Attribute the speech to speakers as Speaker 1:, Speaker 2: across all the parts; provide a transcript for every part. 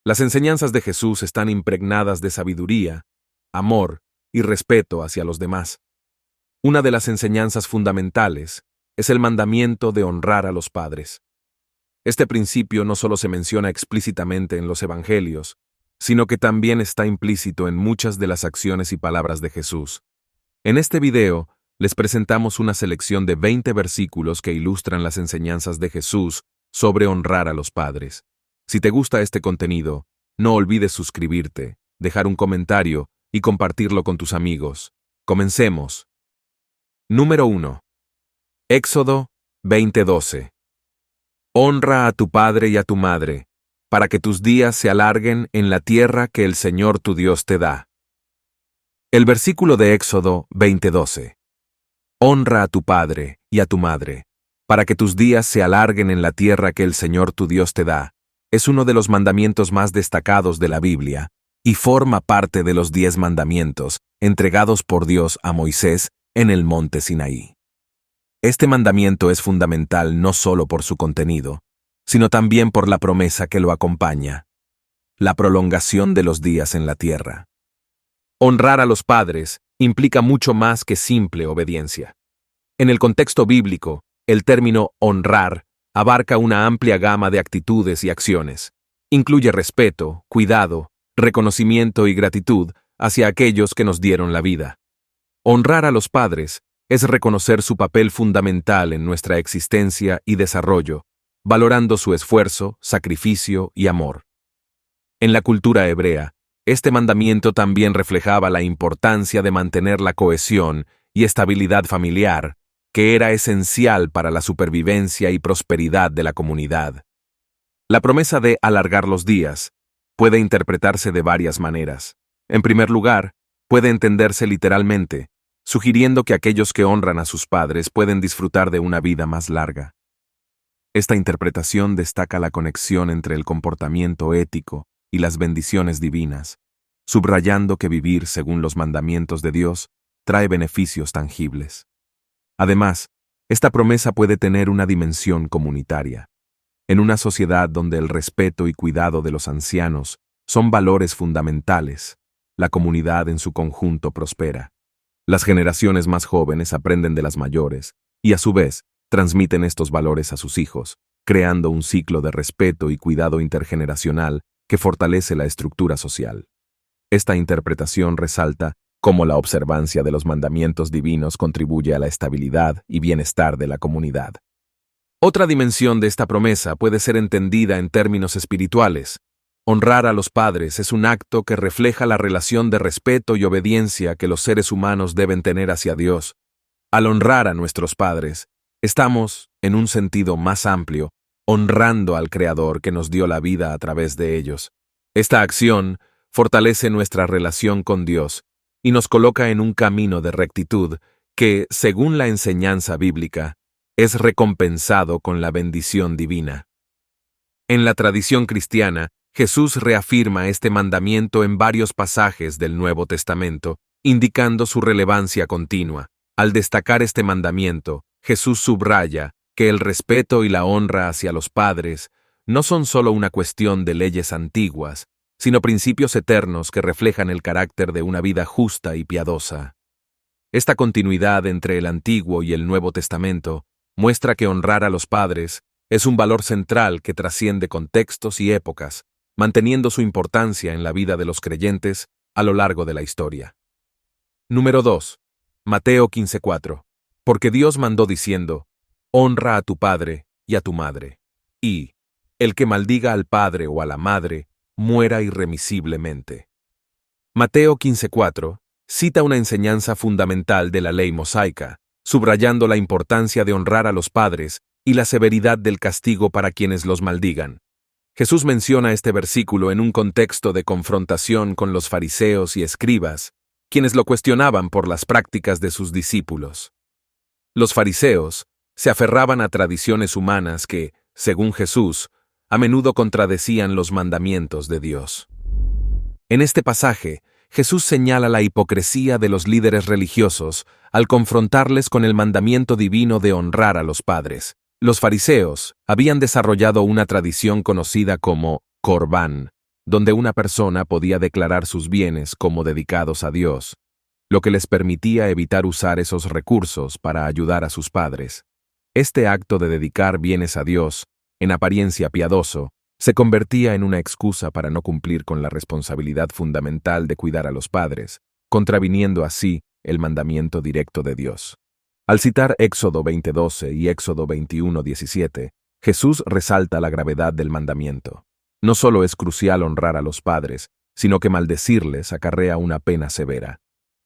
Speaker 1: Las enseñanzas de Jesús están impregnadas de sabiduría, amor y respeto hacia los demás. Una de las enseñanzas fundamentales es el mandamiento de honrar a los padres. Este principio no solo se menciona explícitamente en los evangelios, sino que también está implícito en muchas de las acciones y palabras de Jesús. En este video, les presentamos una selección de 20 versículos que ilustran las enseñanzas de Jesús sobre honrar a los padres. Si te gusta este contenido, no olvides suscribirte, dejar un comentario y compartirlo con tus amigos. Comencemos. Número 1. Éxodo 20:12. Honra a tu padre y a tu madre, para que tus días se alarguen en la tierra que el Señor tu Dios te da. El versículo de Éxodo 20:12. Honra a tu padre y a tu madre, para que tus días se alarguen en la tierra que el Señor tu Dios te da, es uno de los mandamientos más destacados de la Biblia y forma parte de los 10 mandamientos entregados por Dios a Moisés en el monte Sinaí. Este mandamiento es fundamental no solo por su contenido, sino también por la promesa que lo acompaña: la prolongación de los días en la tierra. Honrar a los padres implica mucho más que simple obediencia. En el contexto bíblico, el término honrar abarca una amplia gama de actitudes y acciones. Incluye respeto, cuidado, reconocimiento y gratitud hacia aquellos que nos dieron la vida. Honrar a los padres es reconocer su papel fundamental en nuestra existencia y desarrollo, valorando su esfuerzo, sacrificio y amor. En la cultura hebrea, este mandamiento también reflejaba la importancia de mantener la cohesión y estabilidad familiar, que era esencial para la supervivencia y prosperidad de la comunidad. La promesa de alargar los días puede interpretarse de varias maneras. En primer lugar, puede entenderse literalmente, sugiriendo que aquellos que honran a sus padres pueden disfrutar de una vida más larga. Esta interpretación destaca la conexión entre el comportamiento ético y las bendiciones divinas, subrayando que vivir según los mandamientos de Dios trae beneficios tangibles. Además, esta promesa puede tener una dimensión comunitaria. En una sociedad donde el respeto y cuidado de los ancianos son valores fundamentales, la comunidad en su conjunto prospera. Las generaciones más jóvenes aprenden de las mayores y, a su vez, transmiten estos valores a sus hijos, creando un ciclo de respeto y cuidado intergeneracional que fortalece la estructura social. Esta interpretación resalta cómo la observancia de los mandamientos divinos contribuye a la estabilidad y bienestar de la comunidad. Otra dimensión de esta promesa puede ser entendida en términos espirituales. Honrar a los padres es un acto que refleja la relación de respeto y obediencia que los seres humanos deben tener hacia Dios. Al honrar a nuestros padres, estamos, en un sentido más amplio, honrando al Creador que nos dio la vida a través de ellos. Esta acción fortalece nuestra relación con Dios y nos coloca en un camino de rectitud que, según la enseñanza bíblica, es recompensado con la bendición divina. En la tradición cristiana, Jesús reafirma este mandamiento en varios pasajes del Nuevo Testamento, indicando su relevancia continua. Al destacar este mandamiento, Jesús subraya que el respeto y la honra hacia los padres no son solo una cuestión de leyes antiguas, sino principios eternos que reflejan el carácter de una vida justa y piadosa. Esta continuidad entre el Antiguo y el Nuevo Testamento muestra que honrar a los padres es un valor central que trasciende contextos y épocas, manteniendo su importancia en la vida de los creyentes a lo largo de la historia. Número 2. Mateo 15:4. Porque Dios mandó diciendo: honra a tu padre y a tu madre. Y el que maldiga al padre o a la madre, muera irremisiblemente. Mateo 15:4 cita una enseñanza fundamental de la ley mosaica, subrayando la importancia de honrar a los padres y la severidad del castigo para quienes los maldigan. Jesús menciona este versículo en un contexto de confrontación con los fariseos y escribas, quienes lo cuestionaban por las prácticas de sus discípulos. Los fariseos se aferraban a tradiciones humanas que, según Jesús, a menudo contradecían los mandamientos de Dios. En este pasaje, Jesús señala la hipocresía de los líderes religiosos al confrontarles con el mandamiento divino de honrar a los padres. Los fariseos habían desarrollado una tradición conocida como Corbán, donde una persona podía declarar sus bienes como dedicados a Dios, lo que les permitía evitar usar esos recursos para ayudar a sus padres. Este acto de dedicar bienes a Dios, en apariencia piadoso, se convertía en una excusa para no cumplir con la responsabilidad fundamental de cuidar a los padres, contraviniendo así el mandamiento directo de Dios. Al citar Éxodo 20:12 y Éxodo 21:17, Jesús resalta la gravedad del mandamiento. No solo es crucial honrar a los padres, sino que maldecirles acarrea una pena severa.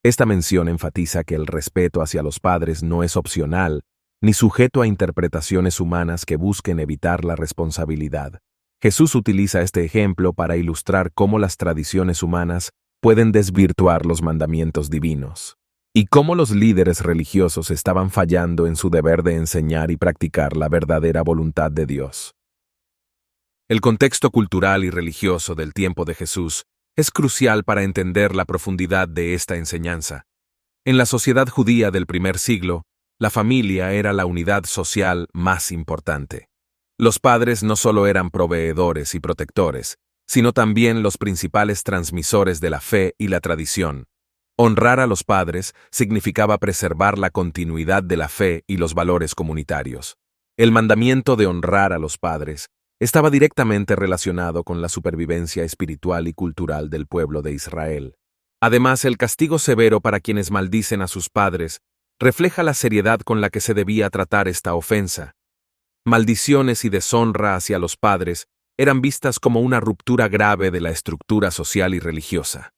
Speaker 1: Esta mención enfatiza que el respeto hacia los padres no es opcional, ni sujeto a interpretaciones humanas que busquen evitar la responsabilidad. Jesús utiliza este ejemplo para ilustrar cómo las tradiciones humanas pueden desvirtuar los mandamientos divinos, y cómo los líderes religiosos estaban fallando en su deber de enseñar y practicar la verdadera voluntad de Dios. El contexto cultural y religioso del tiempo de Jesús es crucial para entender la profundidad de esta enseñanza. En la sociedad judía del primer siglo, la familia era la unidad social más importante. Los padres no solo eran proveedores y protectores, sino también los principales transmisores de la fe y la tradición. Honrar a los padres significaba preservar la continuidad de la fe y los valores comunitarios. El mandamiento de honrar a los padres estaba directamente relacionado con la supervivencia espiritual y cultural del pueblo de Israel. Además, el castigo severo para quienes maldicen a sus padres refleja la seriedad con la que se debía tratar esta ofensa. Maldiciones y deshonra hacia los padres eran vistas como una ruptura grave de la estructura social y religiosa.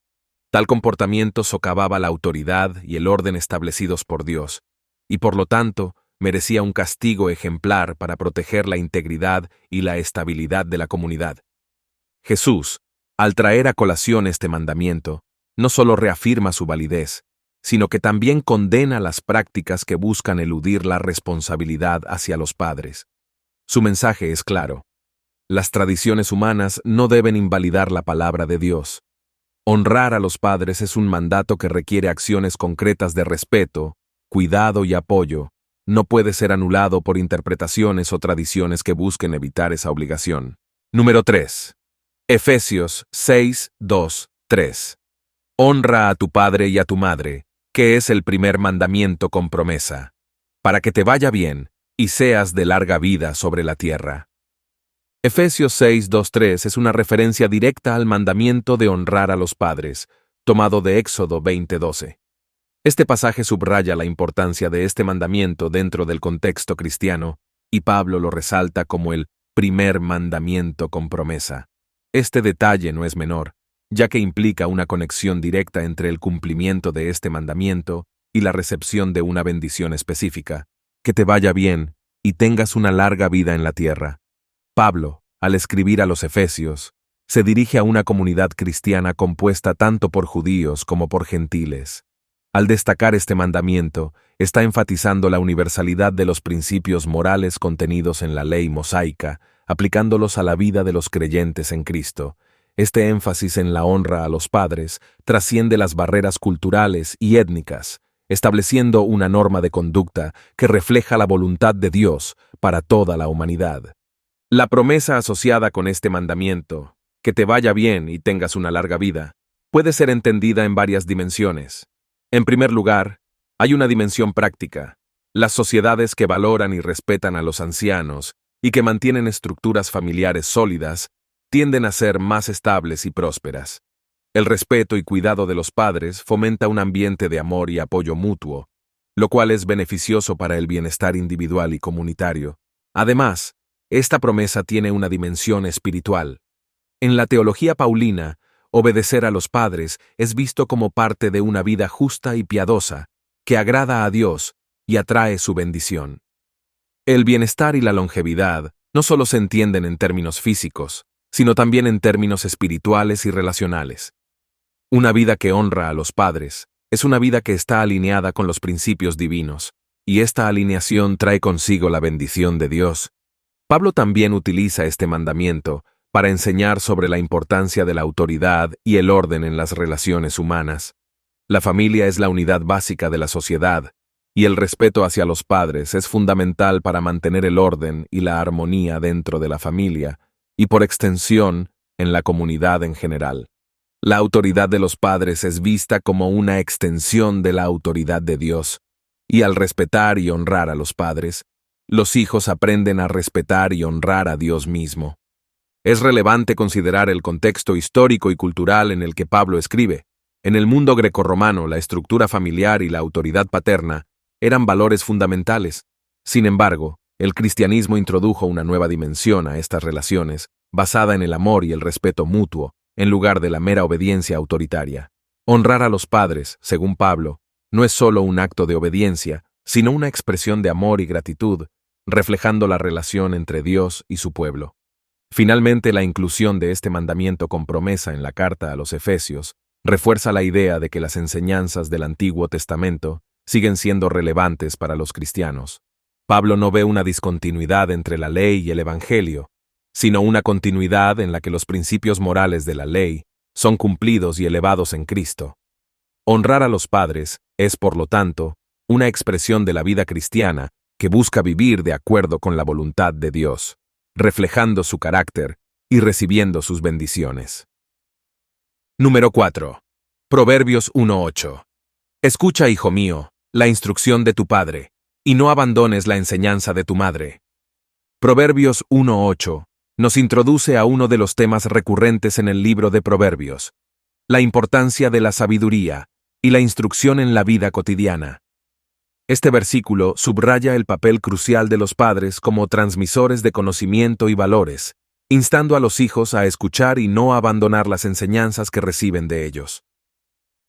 Speaker 1: Tal comportamiento socavaba la autoridad y el orden establecidos por Dios, y por lo tanto merecía un castigo ejemplar para proteger la integridad y la estabilidad de la comunidad. Jesús, al traer a colación este mandamiento, no solo reafirma su validez, sino que también condena las prácticas que buscan eludir la responsabilidad hacia los padres. Su mensaje es claro. Las tradiciones humanas no deben invalidar la palabra de Dios. Honrar a los padres es un mandato que requiere acciones concretas de respeto, cuidado y apoyo. No puede ser anulado por interpretaciones o tradiciones que busquen evitar esa obligación. Número 3. Efesios 6:2-3. Honra a tu padre y a tu madre, que es el primer mandamiento con promesa, para que te vaya bien y seas de larga vida sobre la tierra. Efesios 6:2-3 es una referencia directa al mandamiento de honrar a los padres, tomado de Éxodo 20:12. Este pasaje subraya la importancia de este mandamiento dentro del contexto cristiano, y Pablo lo resalta como el primer mandamiento con promesa. Este detalle no es menor, ya que implica una conexión directa entre el cumplimiento de este mandamiento y la recepción de una bendición específica, que te vaya bien y tengas una larga vida en la tierra. Pablo, al escribir a los Efesios, se dirige a una comunidad cristiana compuesta tanto por judíos como por gentiles. Al destacar este mandamiento, está enfatizando la universalidad de los principios morales contenidos en la ley mosaica, aplicándolos a la vida de los creyentes en Cristo. Este énfasis en la honra a los padres trasciende las barreras culturales y étnicas, estableciendo una norma de conducta que refleja la voluntad de Dios para toda la humanidad. La promesa asociada con este mandamiento, que te vaya bien y tengas una larga vida, puede ser entendida en varias dimensiones. En primer lugar, hay una dimensión práctica. Las sociedades que valoran y respetan a los ancianos y que mantienen estructuras familiares sólidas tienden a ser más estables y prósperas. El respeto y cuidado de los padres fomenta un ambiente de amor y apoyo mutuo, lo cual es beneficioso para el bienestar individual y comunitario. Además, esta promesa tiene una dimensión espiritual. En la teología paulina, obedecer a los padres es visto como parte de una vida justa y piadosa, que agrada a Dios y atrae su bendición. El bienestar y la longevidad no solo se entienden en términos físicos, sino también en términos espirituales y relacionales. Una vida que honra a los padres es una vida que está alineada con los principios divinos, y esta alineación trae consigo la bendición de Dios. Pablo también utiliza este mandamiento para enseñar sobre la importancia de la autoridad y el orden en las relaciones humanas. La familia es la unidad básica de la sociedad, y el respeto hacia los padres es fundamental para mantener el orden y la armonía dentro de la familia, y por extensión, en la comunidad en general. La autoridad de los padres es vista como una extensión de la autoridad de Dios, y al respetar y honrar a los padres, los hijos aprenden a respetar y honrar a Dios mismo. Es relevante considerar el contexto histórico y cultural en el que Pablo escribe. En el mundo grecorromano, la estructura familiar y la autoridad paterna eran valores fundamentales. Sin embargo, el cristianismo introdujo una nueva dimensión a estas relaciones, basada en el amor y el respeto mutuo, en lugar de la mera obediencia autoritaria. Honrar a los padres, según Pablo, no es solo un acto de obediencia, sino una expresión de amor y gratitud, reflejando la relación entre Dios y su pueblo. Finalmente, la inclusión de este mandamiento con promesa en la carta a los Efesios refuerza la idea de que las enseñanzas del Antiguo Testamento siguen siendo relevantes para los cristianos. Pablo no ve una discontinuidad entre la ley y el Evangelio, sino una continuidad en la que los principios morales de la ley son cumplidos y elevados en Cristo. Honrar a los padres es, por lo tanto, una expresión de la vida cristiana que busca vivir de acuerdo con la voluntad de Dios, reflejando su carácter y recibiendo sus bendiciones. Número 4. Proverbios 1:8. Escucha, hijo mío, la instrucción de tu padre, y no abandones la enseñanza de tu madre. Proverbios 1:8 nos introduce a uno de los temas recurrentes en el libro de Proverbios, la importancia de la sabiduría y la instrucción en la vida cotidiana. Este versículo subraya el papel crucial de los padres como transmisores de conocimiento y valores, instando a los hijos a escuchar y no abandonar las enseñanzas que reciben de ellos.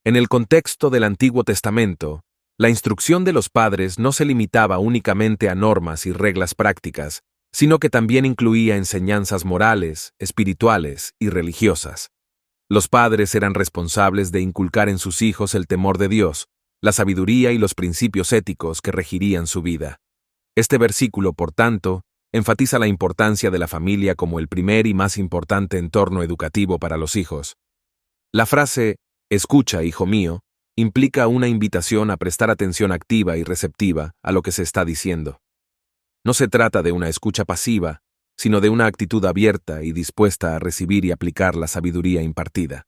Speaker 1: En el contexto del Antiguo Testamento, la instrucción de los padres no se limitaba únicamente a normas y reglas prácticas, sino que también incluía enseñanzas morales, espirituales y religiosas. Los padres eran responsables de inculcar en sus hijos el temor de Dios, la sabiduría y los principios éticos que regirían su vida. Este versículo, por tanto, enfatiza la importancia de la familia como el primer y más importante entorno educativo para los hijos. La frase, escucha, hijo mío, implica una invitación a prestar atención activa y receptiva a lo que se está diciendo. No se trata de una escucha pasiva, sino de una actitud abierta y dispuesta a recibir y aplicar la sabiduría impartida.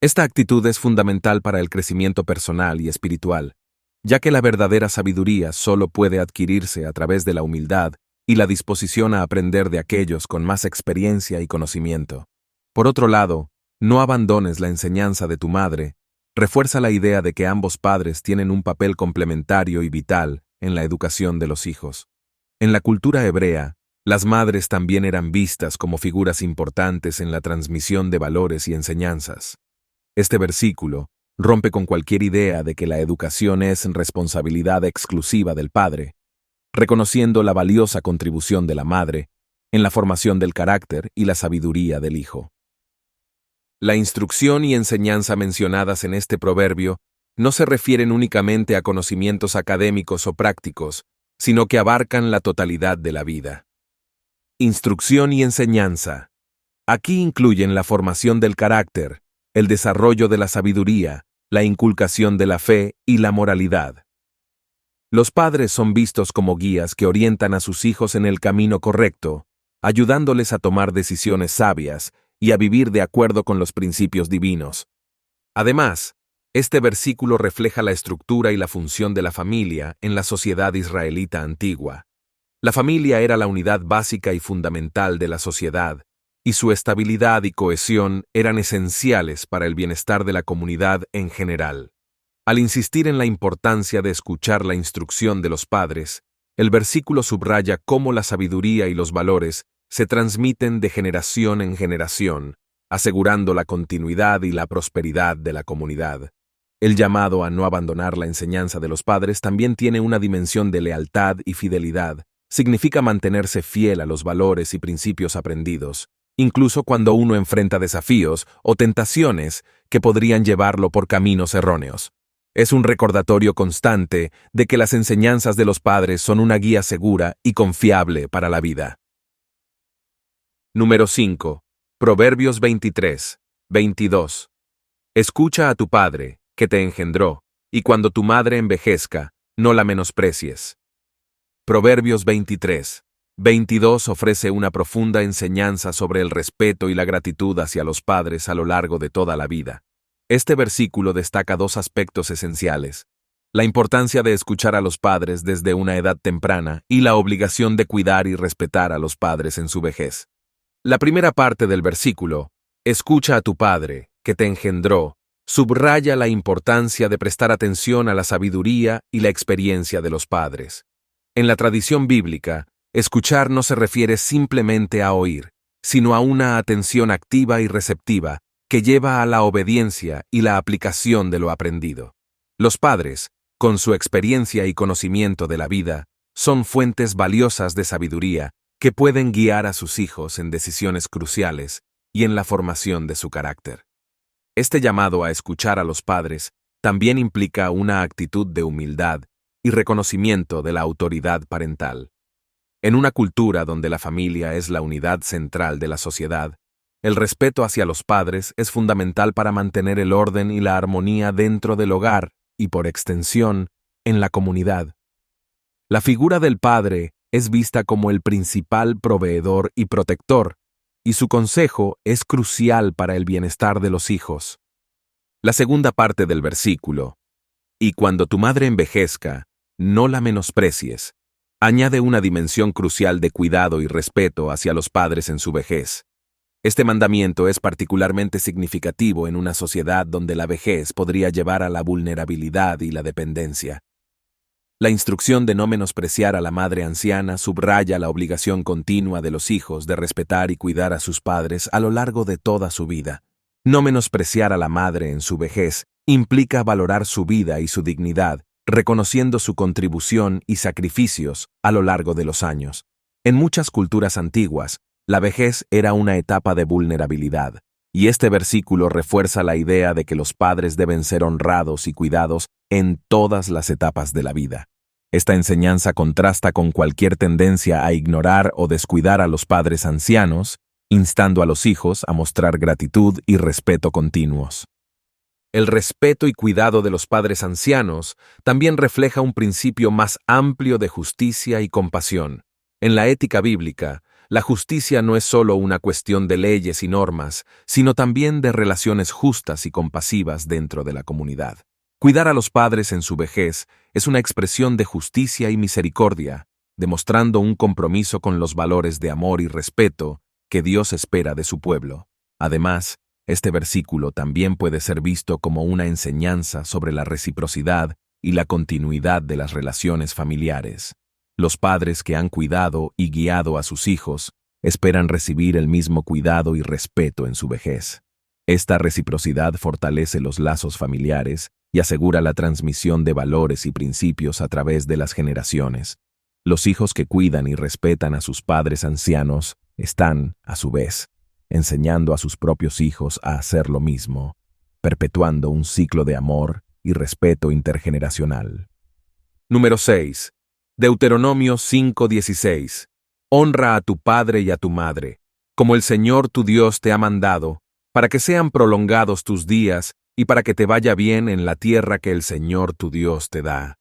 Speaker 1: Esta actitud es fundamental para el crecimiento personal y espiritual, ya que la verdadera sabiduría solo puede adquirirse a través de la humildad y la disposición a aprender de aquellos con más experiencia y conocimiento. Por otro lado, no abandones la enseñanza de tu madre, refuerza la idea de que ambos padres tienen un papel complementario y vital en la educación de los hijos. En la cultura hebrea, las madres también eran vistas como figuras importantes en la transmisión de valores y enseñanzas. Este versículo rompe con cualquier idea de que la educación es responsabilidad exclusiva del padre, reconociendo la valiosa contribución de la madre en la formación del carácter y la sabiduría del hijo. La instrucción y enseñanza mencionadas en este proverbio no se refieren únicamente a conocimientos académicos o prácticos, sino que abarcan la totalidad de la vida. Instrucción y enseñanza. Aquí incluyen la formación del carácter, el desarrollo de la sabiduría, la inculcación de la fe y la moralidad. Los padres son vistos como guías que orientan a sus hijos en el camino correcto, ayudándoles a tomar decisiones sabias y a vivir de acuerdo con los principios divinos. Además, este versículo refleja la estructura y la función de la familia en la sociedad israelita antigua. La familia era la unidad básica y fundamental de la sociedad, y su estabilidad y cohesión eran esenciales para el bienestar de la comunidad en general. Al insistir en la importancia de escuchar la instrucción de los padres, el versículo subraya cómo la sabiduría y los valores se transmiten de generación en generación, asegurando la continuidad y la prosperidad de la comunidad. El llamado a no abandonar la enseñanza de los padres también tiene una dimensión de lealtad y fidelidad. Significa mantenerse fiel a los valores y principios aprendidos, incluso cuando uno enfrenta desafíos o tentaciones que podrían llevarlo por caminos erróneos. Es un recordatorio constante de que las enseñanzas de los padres son una guía segura y confiable para la vida. Número 5. Proverbios 23, 22. Escucha a tu padre, que te engendró, y cuando tu madre envejezca, no la menosprecies. Proverbios 23, 22 ofrece una profunda enseñanza sobre el respeto y la gratitud hacia los padres a lo largo de toda la vida. Este versículo destaca dos aspectos esenciales: la importancia de escuchar a los padres desde una edad temprana y la obligación de cuidar y respetar a los padres en su vejez. La primera parte del versículo, escucha a tu padre, que te engendró, subraya la importancia de prestar atención a la sabiduría y la experiencia de los padres. En la tradición bíblica, escuchar no se refiere simplemente a oír, sino a una atención activa y receptiva que lleva a la obediencia y la aplicación de lo aprendido. Los padres, con su experiencia y conocimiento de la vida, son fuentes valiosas de sabiduría que pueden guiar a sus hijos en decisiones cruciales y en la formación de su carácter. Este llamado a escuchar a los padres también implica una actitud de humildad y reconocimiento de la autoridad parental. En una cultura donde la familia es la unidad central de la sociedad, el respeto hacia los padres es fundamental para mantener el orden y la armonía dentro del hogar y, por extensión, en la comunidad. La figura del padre es vista como el principal proveedor y protector, y su consejo es crucial para el bienestar de los hijos. La segunda parte del versículo, y cuando tu madre envejezca, no la menosprecies, añade una dimensión crucial de cuidado y respeto hacia los padres en su vejez. Este mandamiento es particularmente significativo en una sociedad donde la vejez podría llevar a la vulnerabilidad y la dependencia. La instrucción de no menospreciar a la madre anciana subraya la obligación continua de los hijos de respetar y cuidar a sus padres a lo largo de toda su vida. No menospreciar a la madre en su vejez implica valorar su vida y su dignidad, reconociendo su contribución y sacrificios a lo largo de los años. En muchas culturas antiguas, la vejez era una etapa de vulnerabilidad, y este versículo refuerza la idea de que los padres deben ser honrados y cuidados en todas las etapas de la vida. Esta enseñanza contrasta con cualquier tendencia a ignorar o descuidar a los padres ancianos, instando a los hijos a mostrar gratitud y respeto continuos. El respeto y cuidado de los padres ancianos también refleja un principio más amplio de justicia y compasión. En la ética bíblica, la justicia no es solo una cuestión de leyes y normas, sino también de relaciones justas y compasivas dentro de la comunidad. Cuidar a los padres en su vejez es una expresión de justicia y misericordia, demostrando un compromiso con los valores de amor y respeto que Dios espera de su pueblo. Además, este versículo también puede ser visto como una enseñanza sobre la reciprocidad y la continuidad de las relaciones familiares. Los padres que han cuidado y guiado a sus hijos esperan recibir el mismo cuidado y respeto en su vejez. Esta reciprocidad fortalece los lazos familiares y asegura la transmisión de valores y principios a través de las generaciones. Los hijos que cuidan y respetan a sus padres ancianos están, a su vez, enseñando a sus propios hijos a hacer lo mismo, perpetuando un ciclo de amor y respeto intergeneracional. Número 6. Deuteronomio 5:16. Honra a tu padre y a tu madre, como el Señor tu Dios te ha mandado, para que sean prolongados tus días y para que te vaya bien en la tierra que el Señor tu Dios te da.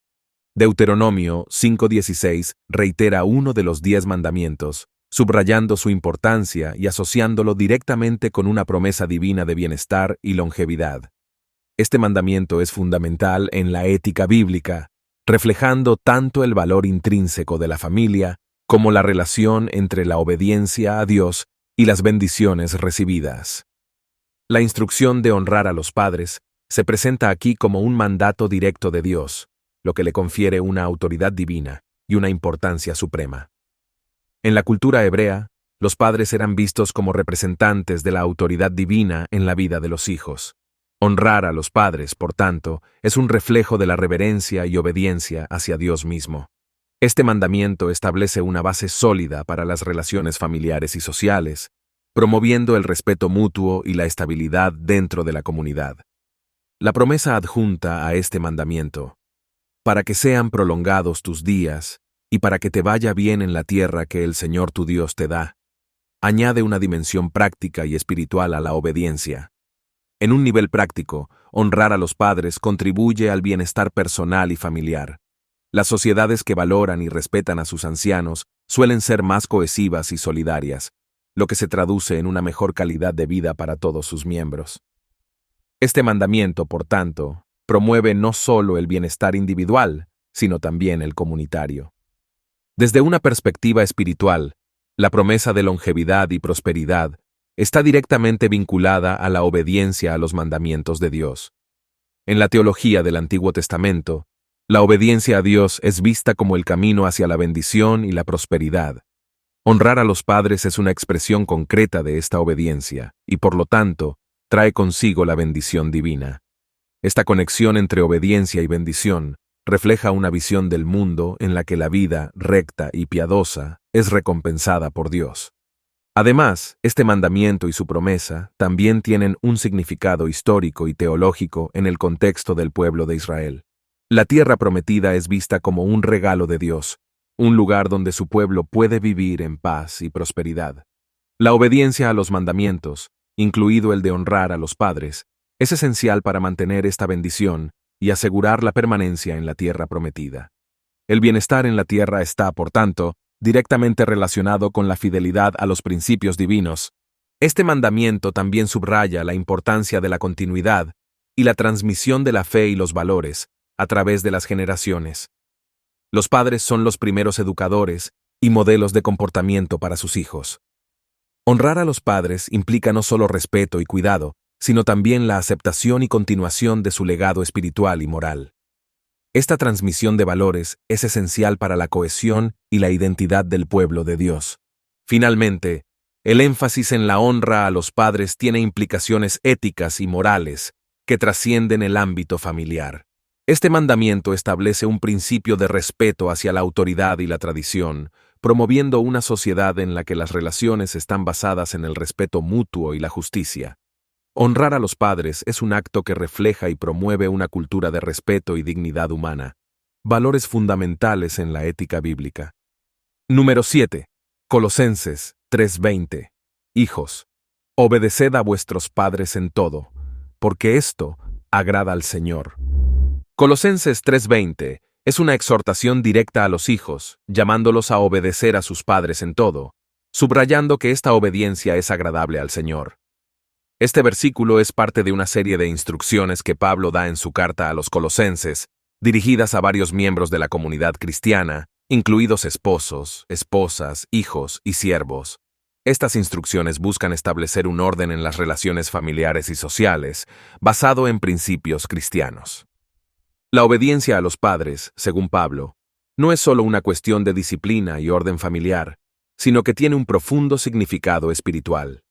Speaker 1: Deuteronomio 5:16 reitera uno de los 10 mandamientos, subrayando su importancia y asociándolo directamente con una promesa divina de bienestar y longevidad. Este mandamiento es fundamental en la ética bíblica, reflejando tanto el valor intrínseco de la familia como la relación entre la obediencia a Dios y las bendiciones recibidas. La instrucción de honrar a los padres se presenta aquí como un mandato directo de Dios, lo que le confiere una autoridad divina y una importancia suprema. En la cultura hebrea, los padres eran vistos como representantes de la autoridad divina en la vida de los hijos. Honrar a los padres, por tanto, es un reflejo de la reverencia y obediencia hacia Dios mismo. Este mandamiento establece una base sólida para las relaciones familiares y sociales, promoviendo el respeto mutuo y la estabilidad dentro de la comunidad. La promesa adjunta a este mandamiento, para que sean prolongados tus días y para que te vaya bien en la tierra que el Señor tu Dios te da, añade una dimensión práctica y espiritual a la obediencia. En un nivel práctico, honrar a los padres contribuye al bienestar personal y familiar. Las sociedades que valoran y respetan a sus ancianos suelen ser más cohesivas y solidarias, lo que se traduce en una mejor calidad de vida para todos sus miembros. Este mandamiento, por tanto, promueve no solo el bienestar individual, sino también el comunitario. Desde una perspectiva espiritual, la promesa de longevidad y prosperidad está directamente vinculada a la obediencia a los mandamientos de Dios. En la teología del Antiguo Testamento, la obediencia a Dios es vista como el camino hacia la bendición y la prosperidad. Honrar a los padres es una expresión concreta de esta obediencia, y por lo tanto, trae consigo la bendición divina. Esta conexión entre obediencia y bendición refleja una visión del mundo en la que la vida recta y piadosa es recompensada por Dios. Además, este mandamiento y su promesa también tienen un significado histórico y teológico en el contexto del pueblo de Israel. La tierra prometida es vista como un regalo de Dios, un lugar donde su pueblo puede vivir en paz y prosperidad. La obediencia a los mandamientos, incluido el de honrar a los padres, es esencial para mantener esta bendición y asegurar la permanencia en la tierra prometida. El bienestar en la tierra está, por tanto, directamente relacionado con la fidelidad a los principios divinos. Este mandamiento también subraya la importancia de la continuidad y la transmisión de la fe y los valores a través de las generaciones. Los padres son los primeros educadores y modelos de comportamiento para sus hijos. Honrar a los padres implica no solo respeto y cuidado, sino también la aceptación y continuación de su legado espiritual y moral. Esta transmisión de valores es esencial para la cohesión y la identidad del pueblo de Dios. Finalmente, el énfasis en la honra a los padres tiene implicaciones éticas y morales que trascienden el ámbito familiar. Este mandamiento establece un principio de respeto hacia la autoridad y la tradición, promoviendo una sociedad en la que las relaciones están basadas en el respeto mutuo y la justicia. Honrar a los padres es un acto que refleja y promueve una cultura de respeto y dignidad humana, valores fundamentales en la ética bíblica. Número 7. Colosenses 3:20. Hijos, obedeced a vuestros padres en todo, porque esto agrada al Señor. Colosenses 3:20 es una exhortación directa a los hijos, llamándolos a obedecer a sus padres en todo, subrayando que esta obediencia es agradable al Señor. Este versículo es parte de una serie de instrucciones que Pablo da en su carta a los colosenses, dirigidas a varios miembros de la comunidad cristiana, incluidos esposos, esposas, hijos y siervos. Estas instrucciones buscan establecer un orden en las relaciones familiares y sociales, basado en principios cristianos. La obediencia a los padres, según Pablo, no es solo una cuestión de disciplina y orden familiar, sino que tiene un profundo significado espiritual.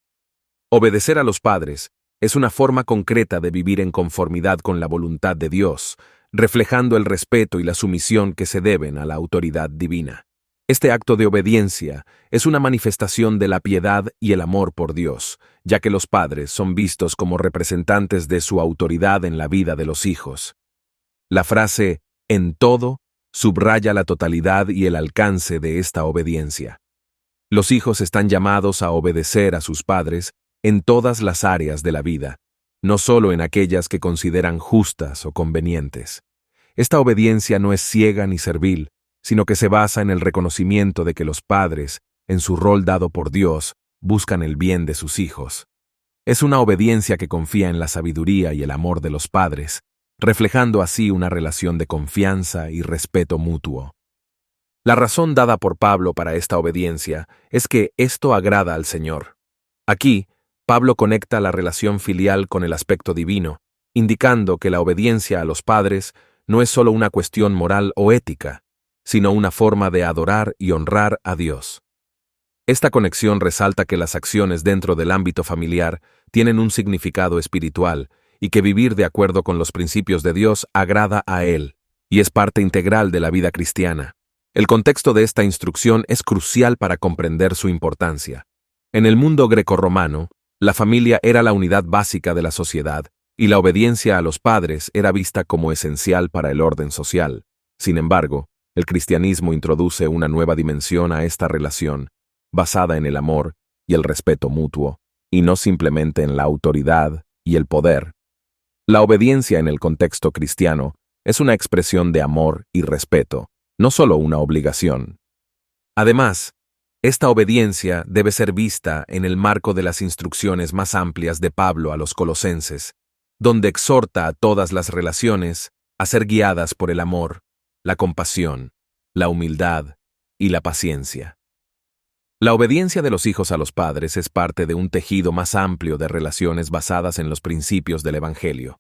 Speaker 1: Obedecer a los padres es una forma concreta de vivir en conformidad con la voluntad de Dios, reflejando el respeto y la sumisión que se deben a la autoridad divina. Este acto de obediencia es una manifestación de la piedad y el amor por Dios, ya que los padres son vistos como representantes de su autoridad en la vida de los hijos. La frase «en todo» subraya la totalidad y el alcance de esta obediencia. Los hijos están llamados a obedecer a sus padres en todas las áreas de la vida, no solo en aquellas que consideran justas o convenientes. Esta obediencia no es ciega ni servil, sino que se basa en el reconocimiento de que los padres, en su rol dado por Dios, buscan el bien de sus hijos. Es una obediencia que confía en la sabiduría y el amor de los padres, reflejando así una relación de confianza y respeto mutuo. La razón dada por Pablo para esta obediencia es que esto agrada al Señor. Aquí, Pablo conecta la relación filial con el aspecto divino, indicando que la obediencia a los padres no es solo una cuestión moral o ética, sino una forma de adorar y honrar a Dios. Esta conexión resalta que las acciones dentro del ámbito familiar tienen un significado espiritual y que vivir de acuerdo con los principios de Dios agrada a Él y es parte integral de la vida cristiana. El contexto de esta instrucción es crucial para comprender su importancia. En el mundo grecorromano, la familia era la unidad básica de la sociedad y la obediencia a los padres era vista como esencial para el orden social. Sin embargo, el cristianismo introduce una nueva dimensión a esta relación, basada en el amor y el respeto mutuo, y no simplemente en la autoridad y el poder. La obediencia en el contexto cristiano es una expresión de amor y respeto, no solo una obligación. Además, esta obediencia debe ser vista en el marco de las instrucciones más amplias de Pablo a los colosenses, donde exhorta a todas las relaciones a ser guiadas por el amor, la compasión, la humildad y la paciencia. La obediencia de los hijos a los padres es parte de un tejido más amplio de relaciones basadas en los principios del Evangelio.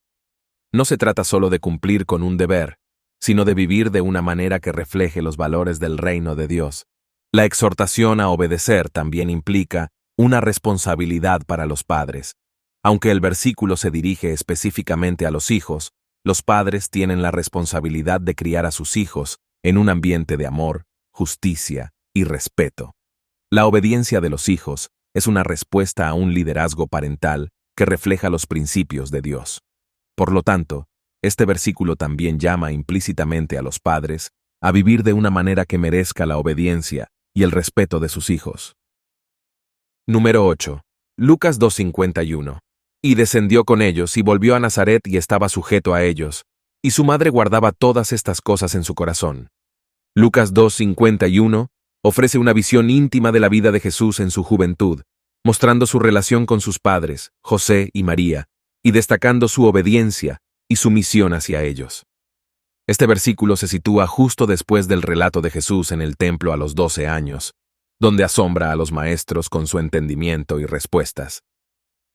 Speaker 1: No se trata solo de cumplir con un deber, sino de vivir de una manera que refleje los valores del reino de Dios. La exhortación a obedecer también implica una responsabilidad para los padres. Aunque el versículo se dirige específicamente a los hijos, los padres tienen la responsabilidad de criar a sus hijos en un ambiente de amor, justicia y respeto. La obediencia de los hijos es una respuesta a un liderazgo parental que refleja los principios de Dios. Por lo tanto, este versículo también llama implícitamente a los padres a vivir de una manera que merezca la obediencia y el respeto de sus hijos. Número 8. Lucas 2:51. Y descendió con ellos y volvió a Nazaret y estaba sujeto a ellos, y su madre guardaba todas estas cosas en su corazón. Lucas 2:51 ofrece una visión íntima de la vida de Jesús en su juventud, mostrando su relación con sus padres, José y María, y destacando su obediencia y su misión hacia ellos. Este versículo se sitúa justo después del relato de Jesús en el templo a los 12 años, donde asombra a los maestros con su entendimiento y respuestas.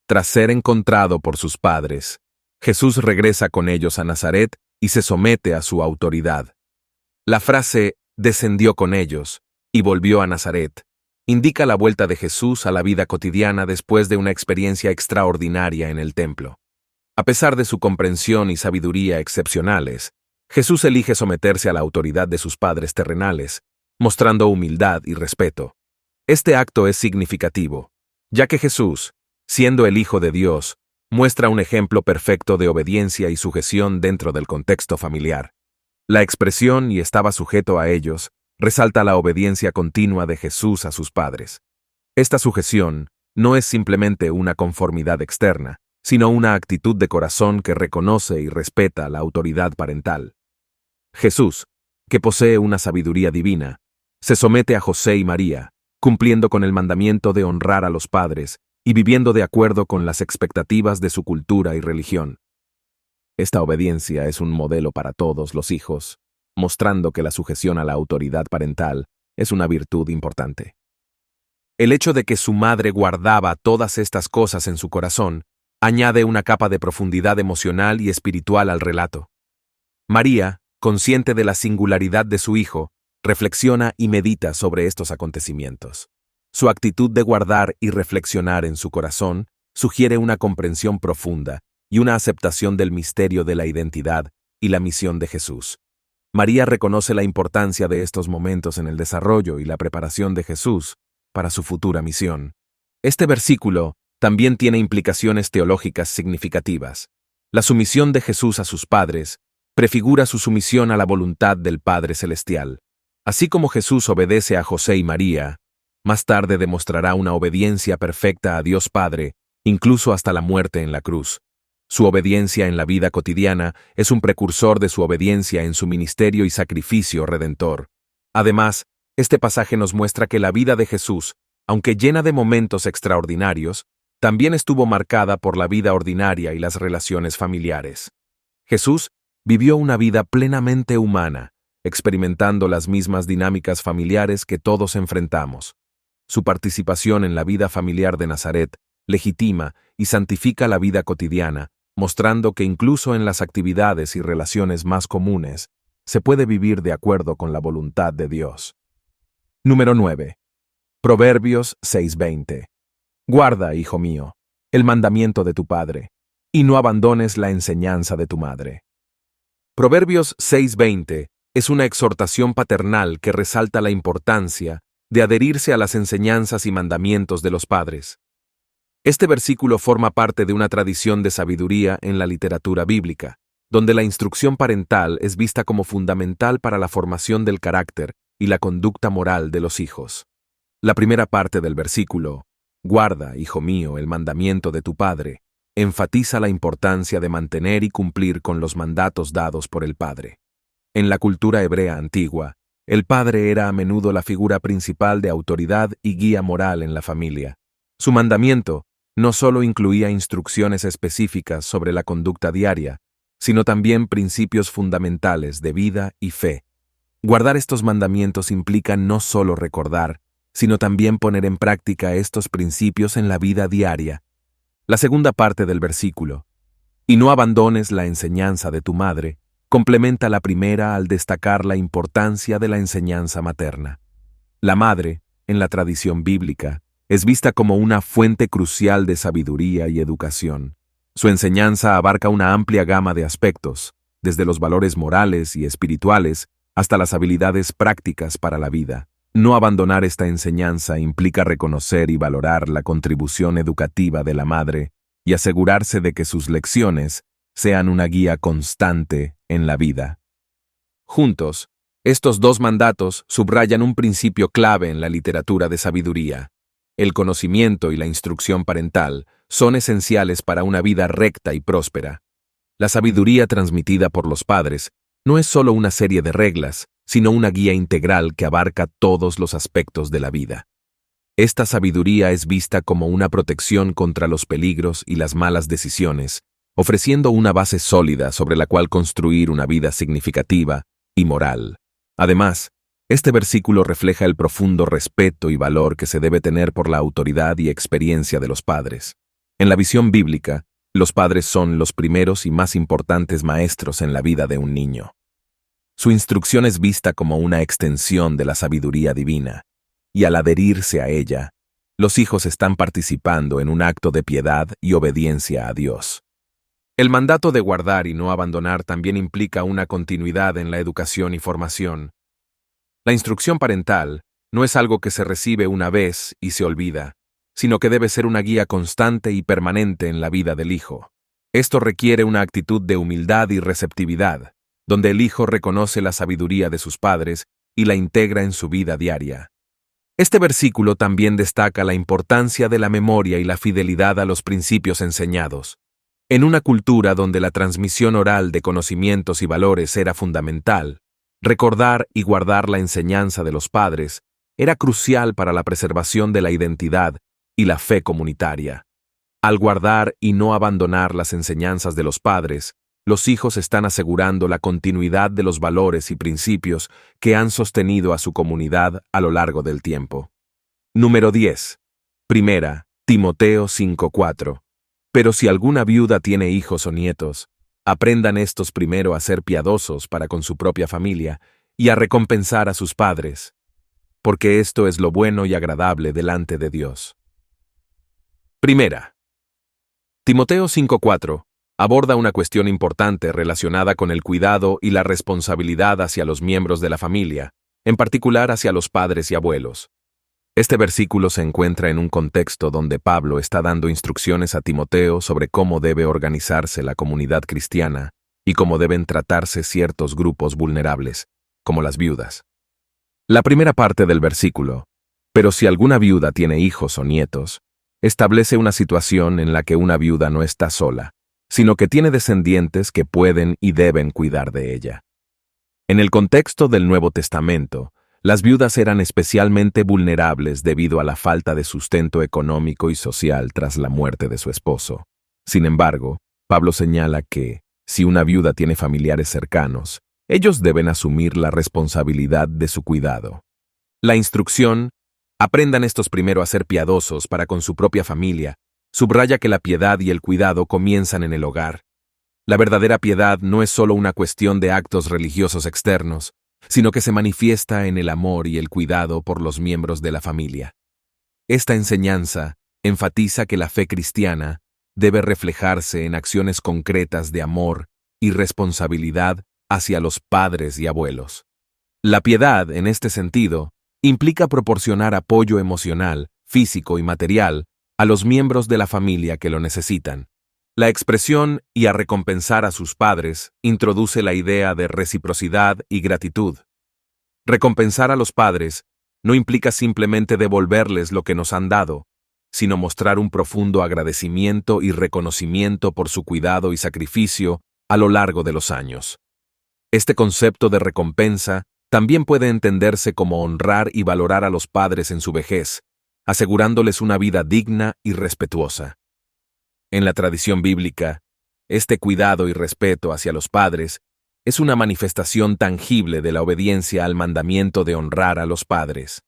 Speaker 1: Tras ser encontrado por sus padres, Jesús regresa con ellos a Nazaret y se somete a su autoridad. La frase «descendió con ellos» y volvió a Nazaret indica la vuelta de Jesús a la vida cotidiana después de una experiencia extraordinaria en el templo. A pesar de su comprensión y sabiduría excepcionales, Jesús elige someterse a la autoridad de sus padres terrenales, mostrando humildad y respeto. Este acto es significativo, ya que Jesús, siendo el Hijo de Dios, muestra un ejemplo perfecto de obediencia y sujeción dentro del contexto familiar. La expresión «y estaba sujeto a ellos» resalta la obediencia continua de Jesús a sus padres. Esta sujeción no es simplemente una conformidad externa, sino una actitud de corazón que reconoce y respeta la autoridad parental. Jesús, que posee una sabiduría divina, se somete a José y María, cumpliendo con el mandamiento de honrar a los padres y viviendo de acuerdo con las expectativas de su cultura y religión. Esta obediencia es un modelo para todos los hijos, mostrando que la sujeción a la autoridad parental es una virtud importante. El hecho de que su madre guardaba todas estas cosas en su corazón añade una capa de profundidad emocional y espiritual al relato. María, consciente de la singularidad de su hijo, reflexiona y medita sobre estos acontecimientos. Su actitud de guardar y reflexionar en su corazón sugiere una comprensión profunda y una aceptación del misterio de la identidad y la misión de Jesús. María reconoce la importancia de estos momentos en el desarrollo y la preparación de Jesús para su futura misión. Este versículo también tiene implicaciones teológicas significativas. La sumisión de Jesús a sus padres prefigura su sumisión a la voluntad del Padre Celestial. Así como Jesús obedece a José y María, más tarde demostrará una obediencia perfecta a Dios Padre, incluso hasta la muerte en la cruz. Su obediencia en la vida cotidiana es un precursor de su obediencia en su ministerio y sacrificio redentor. Además, este pasaje nos muestra que la vida de Jesús, aunque llena de momentos extraordinarios, también estuvo marcada por la vida ordinaria y las relaciones familiares. Jesús vivió una vida plenamente humana, experimentando las mismas dinámicas familiares que todos enfrentamos. Su participación en la vida familiar de Nazaret legitima y santifica la vida cotidiana, mostrando que incluso en las actividades y relaciones más comunes, se puede vivir de acuerdo con la voluntad de Dios. Número 9. Proverbios 6:20. Guarda, hijo mío, el mandamiento de tu padre, y no abandones la enseñanza de tu madre. Proverbios 6:20 es una exhortación paternal que resalta la importancia de adherirse a las enseñanzas y mandamientos de los padres. Este versículo forma parte de una tradición de sabiduría en la literatura bíblica, donde la instrucción parental es vista como fundamental para la formación del carácter y la conducta moral de los hijos. La primera parte del versículo, guarda, hijo mío, el mandamiento de tu padre, enfatiza la importancia de mantener y cumplir con los mandatos dados por el padre. En la cultura hebrea antigua, el padre era a menudo la figura principal de autoridad y guía moral en la familia. Su mandamiento no solo incluía instrucciones específicas sobre la conducta diaria, sino también principios fundamentales de vida y fe. Guardar estos mandamientos implica no solo recordar, sino también poner en práctica estos principios en la vida diaria. La segunda parte del versículo, "Y no abandones la enseñanza de tu madre", complementa la primera al destacar la importancia de la enseñanza materna. La madre, en la tradición bíblica, es vista como una fuente crucial de sabiduría y educación. Su enseñanza abarca una amplia gama de aspectos, desde los valores morales y espirituales hasta las habilidades prácticas para la vida. No abandonar esta enseñanza implica reconocer y valorar la contribución educativa de la madre y asegurarse de que sus lecciones sean una guía constante en la vida. Juntos, estos dos mandatos subrayan un principio clave en la literatura de sabiduría. El conocimiento y la instrucción parental son esenciales para una vida recta y próspera. La sabiduría transmitida por los padres no es solo una serie de reglas, sino una guía integral que abarca todos los aspectos de la vida. Esta sabiduría es vista como una protección contra los peligros y las malas decisiones, ofreciendo una base sólida sobre la cual construir una vida significativa y moral. Además, este versículo refleja el profundo respeto y valor que se debe tener por la autoridad y experiencia de los padres. En la visión bíblica, los padres son los primeros y más importantes maestros en la vida de un niño. Su instrucción es vista como una extensión de la sabiduría divina, y al adherirse a ella, los hijos están participando en un acto de piedad y obediencia a Dios. El mandato de guardar y no abandonar también implica una continuidad en la educación y formación. La instrucción parental no es algo que se recibe una vez y se olvida, sino que debe ser una guía constante y permanente en la vida del hijo. Esto requiere una actitud de humildad y receptividad, donde el hijo reconoce la sabiduría de sus padres y la integra en su vida diaria. Este versículo también destaca la importancia de la memoria y la fidelidad a los principios enseñados. En una cultura donde la transmisión oral de conocimientos y valores era fundamental, recordar y guardar la enseñanza de los padres era crucial para la preservación de la identidad y la fe comunitaria. Al guardar y no abandonar las enseñanzas de los padres, los hijos están asegurando la continuidad de los valores y principios que han sostenido a su comunidad a lo largo del tiempo. Número 10. Primera, Timoteo 5:4. Pero si alguna viuda tiene hijos o nietos, aprendan estos primero a ser piadosos para con su propia familia y a recompensar a sus padres, porque esto es lo bueno y agradable delante de Dios. Primera. Timoteo 5:4 aborda una cuestión importante relacionada con el cuidado y la responsabilidad hacia los miembros de la familia, en particular hacia los padres y abuelos. Este versículo se encuentra en un contexto donde Pablo está dando instrucciones a Timoteo sobre cómo debe organizarse la comunidad cristiana y cómo deben tratarse ciertos grupos vulnerables, como las viudas. La primera parte del versículo, pero si alguna viuda tiene hijos o nietos, establece una situación en la que una viuda no está sola, sino que tiene descendientes que pueden y deben cuidar de ella. En el contexto del Nuevo Testamento, las viudas eran especialmente vulnerables debido a la falta de sustento económico y social tras la muerte de su esposo. Sin embargo, Pablo señala que, si una viuda tiene familiares cercanos, ellos deben asumir la responsabilidad de su cuidado. La instrucción, aprendan estos primero a ser piadosos para con su propia familia, subraya que la piedad y el cuidado comienzan en el hogar. La verdadera piedad no es solo una cuestión de actos religiosos externos, sino que se manifiesta en el amor y el cuidado por los miembros de la familia. Esta enseñanza enfatiza que la fe cristiana debe reflejarse en acciones concretas de amor y responsabilidad hacia los padres y abuelos. La piedad, en este sentido, implica proporcionar apoyo emocional, físico y material a los miembros de la familia que lo necesitan. La expresión "y a recompensar a sus padres" introduce la idea de reciprocidad y gratitud. Recompensar a los padres no implica simplemente devolverles lo que nos han dado, sino mostrar un profundo agradecimiento y reconocimiento por su cuidado y sacrificio a lo largo de los años. Este concepto de recompensa también puede entenderse como honrar y valorar a los padres en su vejez, asegurándoles una vida digna y respetuosa. En la tradición bíblica, este cuidado y respeto hacia los padres es una manifestación tangible de la obediencia al mandamiento de honrar a los padres.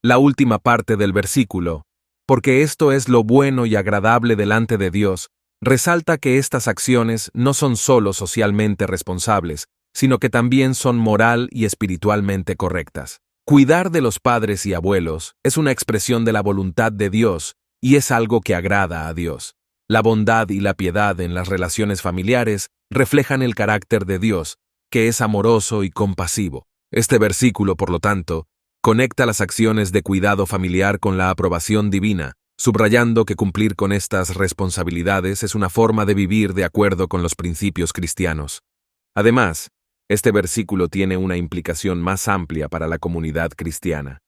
Speaker 1: La última parte del versículo, porque esto es lo bueno y agradable delante de Dios, resalta que estas acciones no son solo socialmente responsables, sino que también son moral y espiritualmente correctas. Cuidar de los padres y abuelos es una expresión de la voluntad de Dios y es algo que agrada a Dios. La bondad y la piedad en las relaciones familiares reflejan el carácter de Dios, que es amoroso y compasivo. Este versículo, por lo tanto, conecta las acciones de cuidado familiar con la aprobación divina, subrayando que cumplir con estas responsabilidades es una forma de vivir de acuerdo con los principios cristianos. Además, este versículo tiene una implicación más amplia para la comunidad cristiana.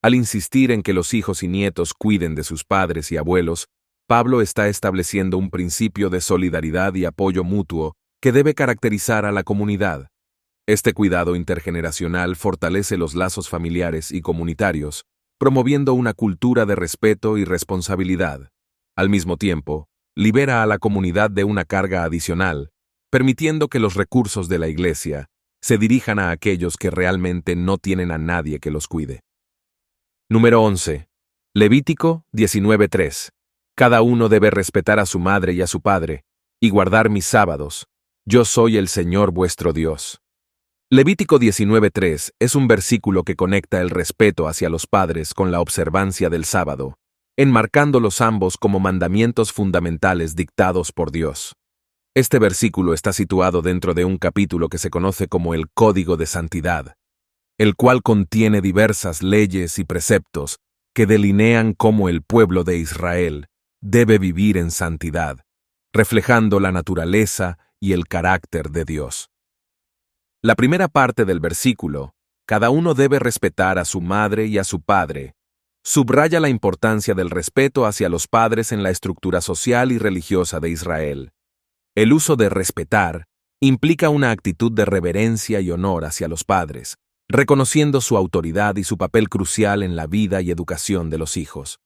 Speaker 1: Al insistir en que los hijos y nietos cuiden de sus padres y abuelos, Pablo está estableciendo un principio de solidaridad y apoyo mutuo que debe caracterizar a la comunidad. Este cuidado intergeneracional fortalece los lazos familiares y comunitarios, promoviendo una cultura de respeto y responsabilidad. Al mismo tiempo, libera a la comunidad de una carga adicional, permitiendo que los recursos de la Iglesia se dirijan a aquellos que realmente no tienen a nadie que los cuide. Número 11. Levítico 19:3. Cada uno debe respetar a su madre y a su padre, y guardar mis sábados. Yo soy el Señor vuestro Dios. Levítico 19:3 es un versículo que conecta el respeto hacia los padres con la observancia del sábado, enmarcándolos ambos como mandamientos fundamentales dictados por Dios. Este versículo está situado dentro de un capítulo que se conoce como el Código de Santidad, el cual contiene diversas leyes y preceptos que delinean cómo el pueblo de Israel debe vivir en santidad, reflejando la naturaleza y el carácter de Dios. La primera parte del versículo, cada uno debe respetar a su madre y a su padre, subraya la importancia del respeto hacia los padres en la estructura social y religiosa de Israel. El uso de respetar implica una actitud de reverencia y honor hacia los padres, reconociendo su autoridad y su papel crucial en la vida y educación de los hijos.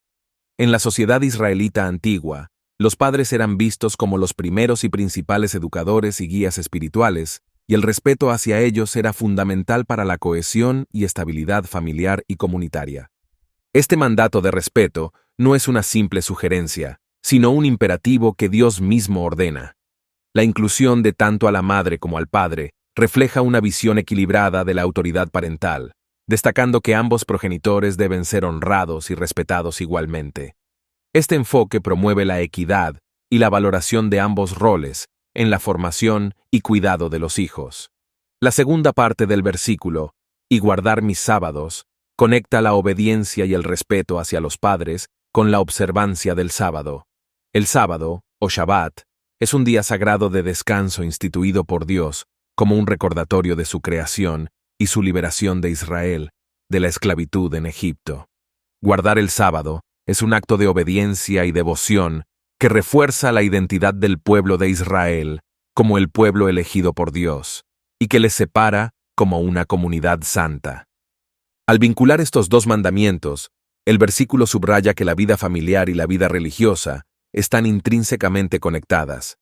Speaker 1: En la sociedad israelita antigua, los padres eran vistos como los primeros y principales educadores y guías espirituales, y el respeto hacia ellos era fundamental para la cohesión y estabilidad familiar y comunitaria. Este mandato de respeto no es una simple sugerencia, sino un imperativo que Dios mismo ordena. La inclusión de tanto a la madre como al padre refleja una visión equilibrada de la autoridad parental, destacando que ambos progenitores deben ser honrados y respetados igualmente. Este enfoque promueve la equidad y la valoración de ambos roles en la formación y cuidado de los hijos. La segunda parte del versículo, y guardar mis sábados, conecta la obediencia y el respeto hacia los padres con la observancia del sábado. El sábado, o Shabbat, es un día sagrado de descanso instituido por Dios como un recordatorio de su creación y su liberación de Israel de la esclavitud en Egipto. Guardar el sábado es un acto de obediencia y devoción que refuerza la identidad del pueblo de Israel como el pueblo elegido por Dios y que les separa como una comunidad santa. Al vincular estos dos mandamientos, el versículo subraya que la vida familiar y la vida religiosa están intrínsecamente conectadas.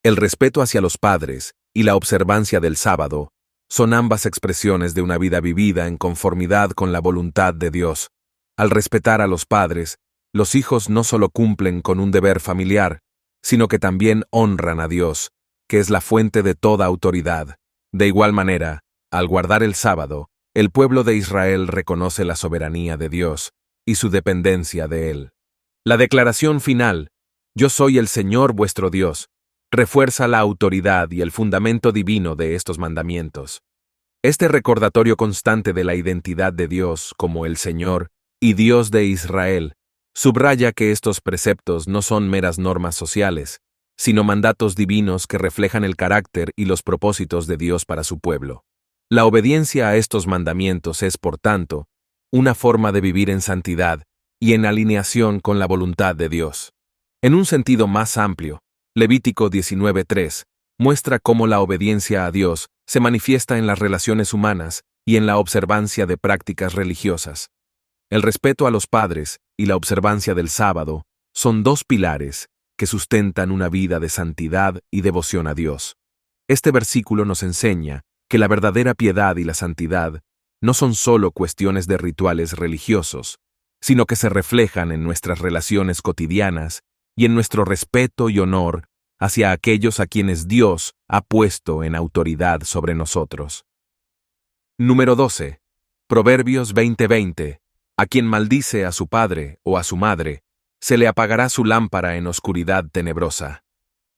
Speaker 1: El respeto hacia los padres y la observancia del sábado son ambas expresiones de una vida vivida en conformidad con la voluntad de Dios. Al respetar a los padres, los hijos no solo cumplen con un deber familiar, sino que también honran a Dios, que es la fuente de toda autoridad. De igual manera, al guardar el sábado, el pueblo de Israel reconoce la soberanía de Dios y su dependencia de Él. La declaración final, Yo soy el Señor vuestro Dios, refuerza la autoridad y el fundamento divino de estos mandamientos. Este recordatorio constante de la identidad de Dios como el Señor y Dios de Israel subraya que estos preceptos no son meras normas sociales, sino mandatos divinos que reflejan el carácter y los propósitos de Dios para su pueblo. La obediencia a estos mandamientos es, por tanto, una forma de vivir en santidad y en alineación con la voluntad de Dios. En un sentido más amplio, Levítico 19:3 muestra cómo la obediencia a Dios se manifiesta en las relaciones humanas y en la observancia de prácticas religiosas. El respeto a los padres y la observancia del sábado son dos pilares que sustentan una vida de santidad y devoción a Dios. Este versículo nos enseña que la verdadera piedad y la santidad no son solo cuestiones de rituales religiosos, sino que se reflejan en nuestras relaciones cotidianas y en nuestro respeto y honor hacia aquellos a quienes Dios ha puesto en autoridad sobre nosotros. Número 12. Proverbios 20:20. A quien maldice a su padre o a su madre, se le apagará su lámpara en oscuridad tenebrosa.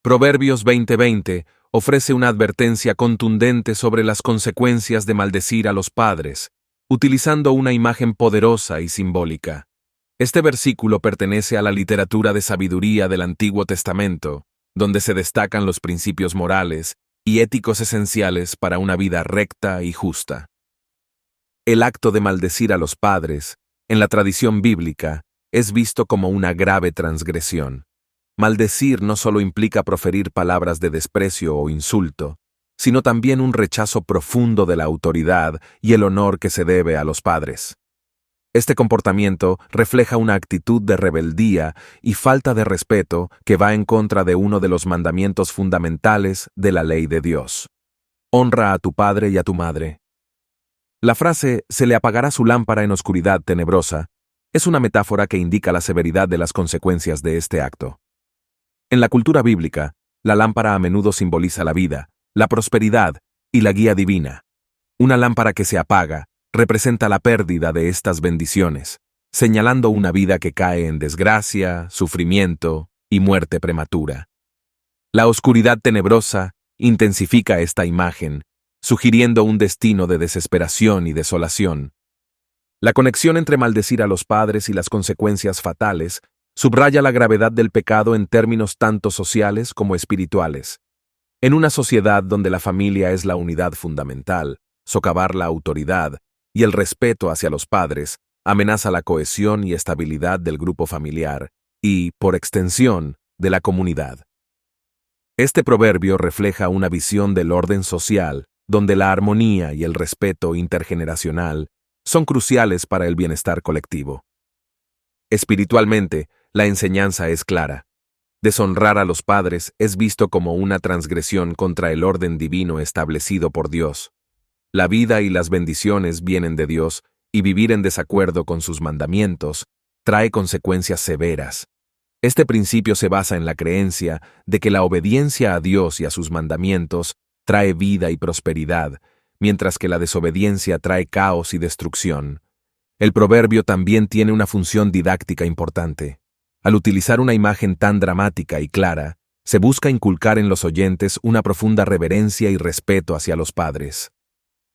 Speaker 1: Proverbios 20:20 ofrece una advertencia contundente sobre las consecuencias de maldecir a los padres, utilizando una imagen poderosa y simbólica. Este versículo pertenece a la literatura de sabiduría del Antiguo Testamento, donde se destacan los principios morales y éticos esenciales para una vida recta y justa. El acto de maldecir a los padres, en la tradición bíblica, es visto como una grave transgresión. Maldecir no solo implica proferir palabras de desprecio o insulto, sino también un rechazo profundo de la autoridad y el honor que se debe a los padres. Este comportamiento refleja una actitud de rebeldía y falta de respeto que va en contra de uno de los mandamientos fundamentales de la ley de Dios. Honra a tu padre y a tu madre. La frase «se le apagará su lámpara en oscuridad tenebrosa» es una metáfora que indica la severidad de las consecuencias de este acto. En la cultura bíblica, la lámpara a menudo simboliza la vida, la prosperidad y la guía divina. Una lámpara que se apaga representa la pérdida de estas bendiciones, señalando una vida que cae en desgracia, sufrimiento y muerte prematura. La oscuridad tenebrosa intensifica esta imagen, sugiriendo un destino de desesperación y desolación. La conexión entre maldecir a los padres y las consecuencias fatales subraya la gravedad del pecado en términos tanto sociales como espirituales. En una sociedad donde la familia es la unidad fundamental, socavar la autoridad y el respeto hacia los padres amenaza la cohesión y estabilidad del grupo familiar y, por extensión, de la comunidad. Este proverbio refleja una visión del orden social donde la armonía y el respeto intergeneracional son cruciales para el bienestar colectivo. Espiritualmente, la enseñanza es clara. Deshonrar a los padres es visto como una transgresión contra el orden divino establecido por Dios. La vida y las bendiciones vienen de Dios, y vivir en desacuerdo con sus mandamientos trae consecuencias severas. Este principio se basa en la creencia de que la obediencia a Dios y a sus mandamientos trae vida y prosperidad, mientras que la desobediencia trae caos y destrucción. El proverbio también tiene una función didáctica importante. Al utilizar una imagen tan dramática y clara, se busca inculcar en los oyentes una profunda reverencia y respeto hacia los padres.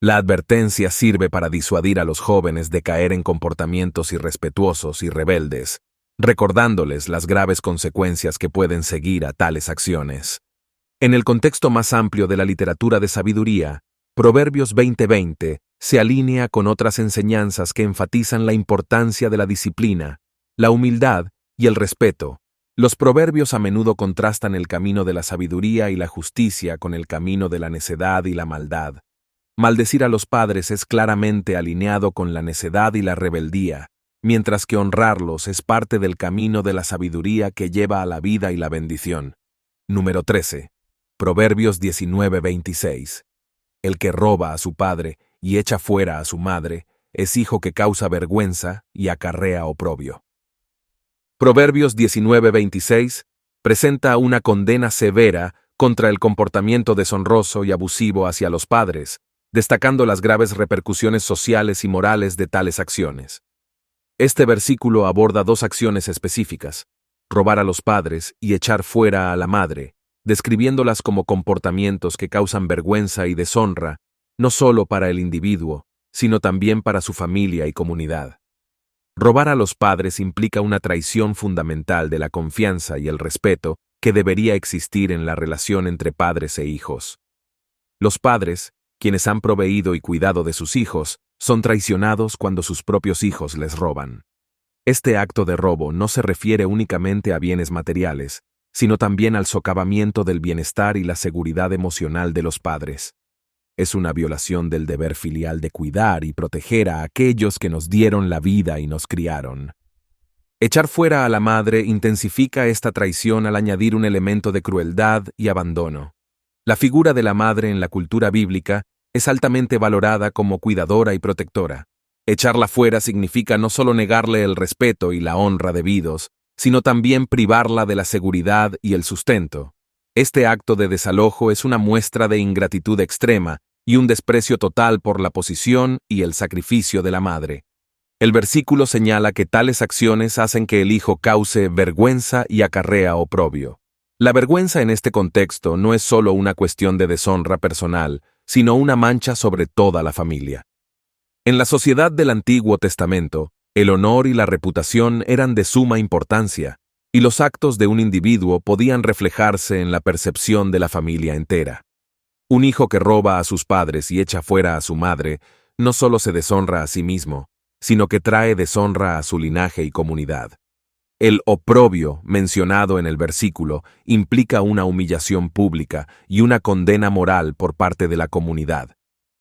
Speaker 1: La advertencia sirve para disuadir a los jóvenes de caer en comportamientos irrespetuosos y rebeldes, recordándoles las graves consecuencias que pueden seguir a tales acciones. En el contexto más amplio de la literatura de sabiduría, Proverbios 20:20 se alinea con otras enseñanzas que enfatizan la importancia de la disciplina, la humildad y el respeto. Los proverbios a menudo contrastan el camino de la sabiduría y la justicia con el camino de la necedad y la maldad. Maldecir a los padres es claramente alineado con la necedad y la rebeldía, mientras que honrarlos es parte del camino de la sabiduría que lleva a la vida y la bendición. Número 13. Proverbios 19:26. El que roba a su padre y echa fuera a su madre es hijo que causa vergüenza y acarrea oprobio. Proverbios 19:26 presenta una condena severa contra el comportamiento deshonroso y abusivo hacia los padres, destacando las graves repercusiones sociales y morales de tales acciones. Este versículo aborda dos acciones específicas: robar a los padres y echar fuera a la madre, describiéndolas como comportamientos que causan vergüenza y deshonra, no solo para el individuo, sino también para su familia y comunidad. Robar a los padres implica una traición fundamental de la confianza y el respeto que debería existir en la relación entre padres e hijos. Los padres, quienes han proveído y cuidado de sus hijos, son traicionados cuando sus propios hijos les roban. Este acto de robo no se refiere únicamente a bienes materiales, sino también al socavamiento del bienestar y la seguridad emocional de los padres. Es una violación del deber filial de cuidar y proteger a aquellos que nos dieron la vida y nos criaron. Echar fuera a la madre intensifica esta traición al añadir un elemento de crueldad y abandono. La figura de la madre en la cultura bíblica es altamente valorada como cuidadora y protectora. Echarla fuera significa no solo negarle el respeto y la honra debidos, sino también privarla de la seguridad y el sustento. Este acto de desalojo es una muestra de ingratitud extrema y un desprecio total por la posición y el sacrificio de la madre. El versículo señala que tales acciones hacen que el hijo cause vergüenza y acarrea oprobio. La vergüenza en este contexto no es solo una cuestión de deshonra personal, sino una mancha sobre toda la familia. En la sociedad del Antiguo Testamento, el honor y la reputación eran de suma importancia, y los actos de un individuo podían reflejarse en la percepción de la familia entera. Un hijo que roba a sus padres y echa fuera a su madre, no solo se deshonra a sí mismo, sino que trae deshonra a su linaje y comunidad. El oprobio mencionado en el versículo implica una humillación pública y una condena moral por parte de la comunidad.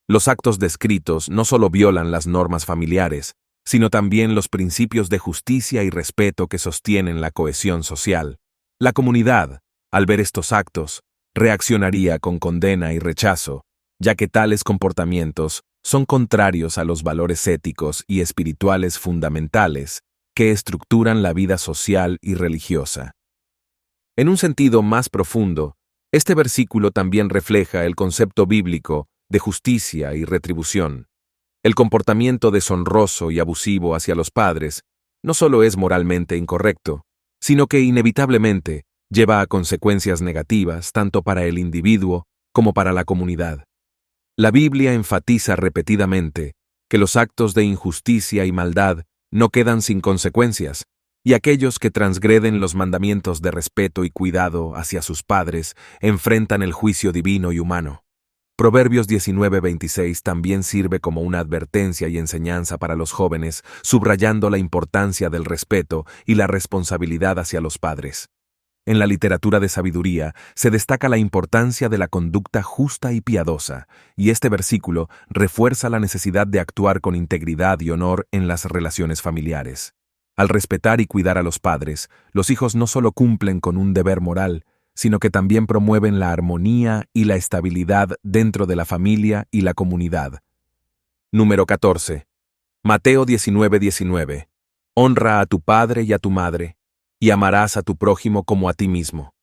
Speaker 1: Los actos descritos no solo violan las normas familiares, sino también los principios de justicia y respeto que sostienen la cohesión social. La comunidad, al ver estos actos, reaccionaría con condena y rechazo, ya que tales comportamientos son contrarios a los valores éticos y espirituales fundamentales que estructuran la vida social y religiosa. En un sentido más profundo, este versículo también refleja el concepto bíblico de justicia y retribución. El comportamiento deshonroso y abusivo hacia los padres no solo es moralmente incorrecto, sino que inevitablemente lleva a consecuencias negativas tanto para el individuo como para la comunidad. La Biblia enfatiza repetidamente que los actos de injusticia y maldad no quedan sin consecuencias, y aquellos que transgreden los mandamientos de respeto y cuidado hacia sus padres enfrentan el juicio divino y humano. Proverbios 19:26 también sirve como una advertencia y enseñanza para los jóvenes, subrayando la importancia del respeto y la responsabilidad hacia los padres. En la literatura de sabiduría se destaca la importancia de la conducta justa y piadosa, y este versículo refuerza la necesidad de actuar con integridad y honor en las relaciones familiares. Al respetar y cuidar a los padres, los hijos no solo cumplen con un deber moral, sino que también promueven la armonía y la estabilidad dentro de la familia y la comunidad. Número 14. Mateo 19:19. Honra a tu padre y a tu madre, y amarás a tu prójimo como a ti mismo.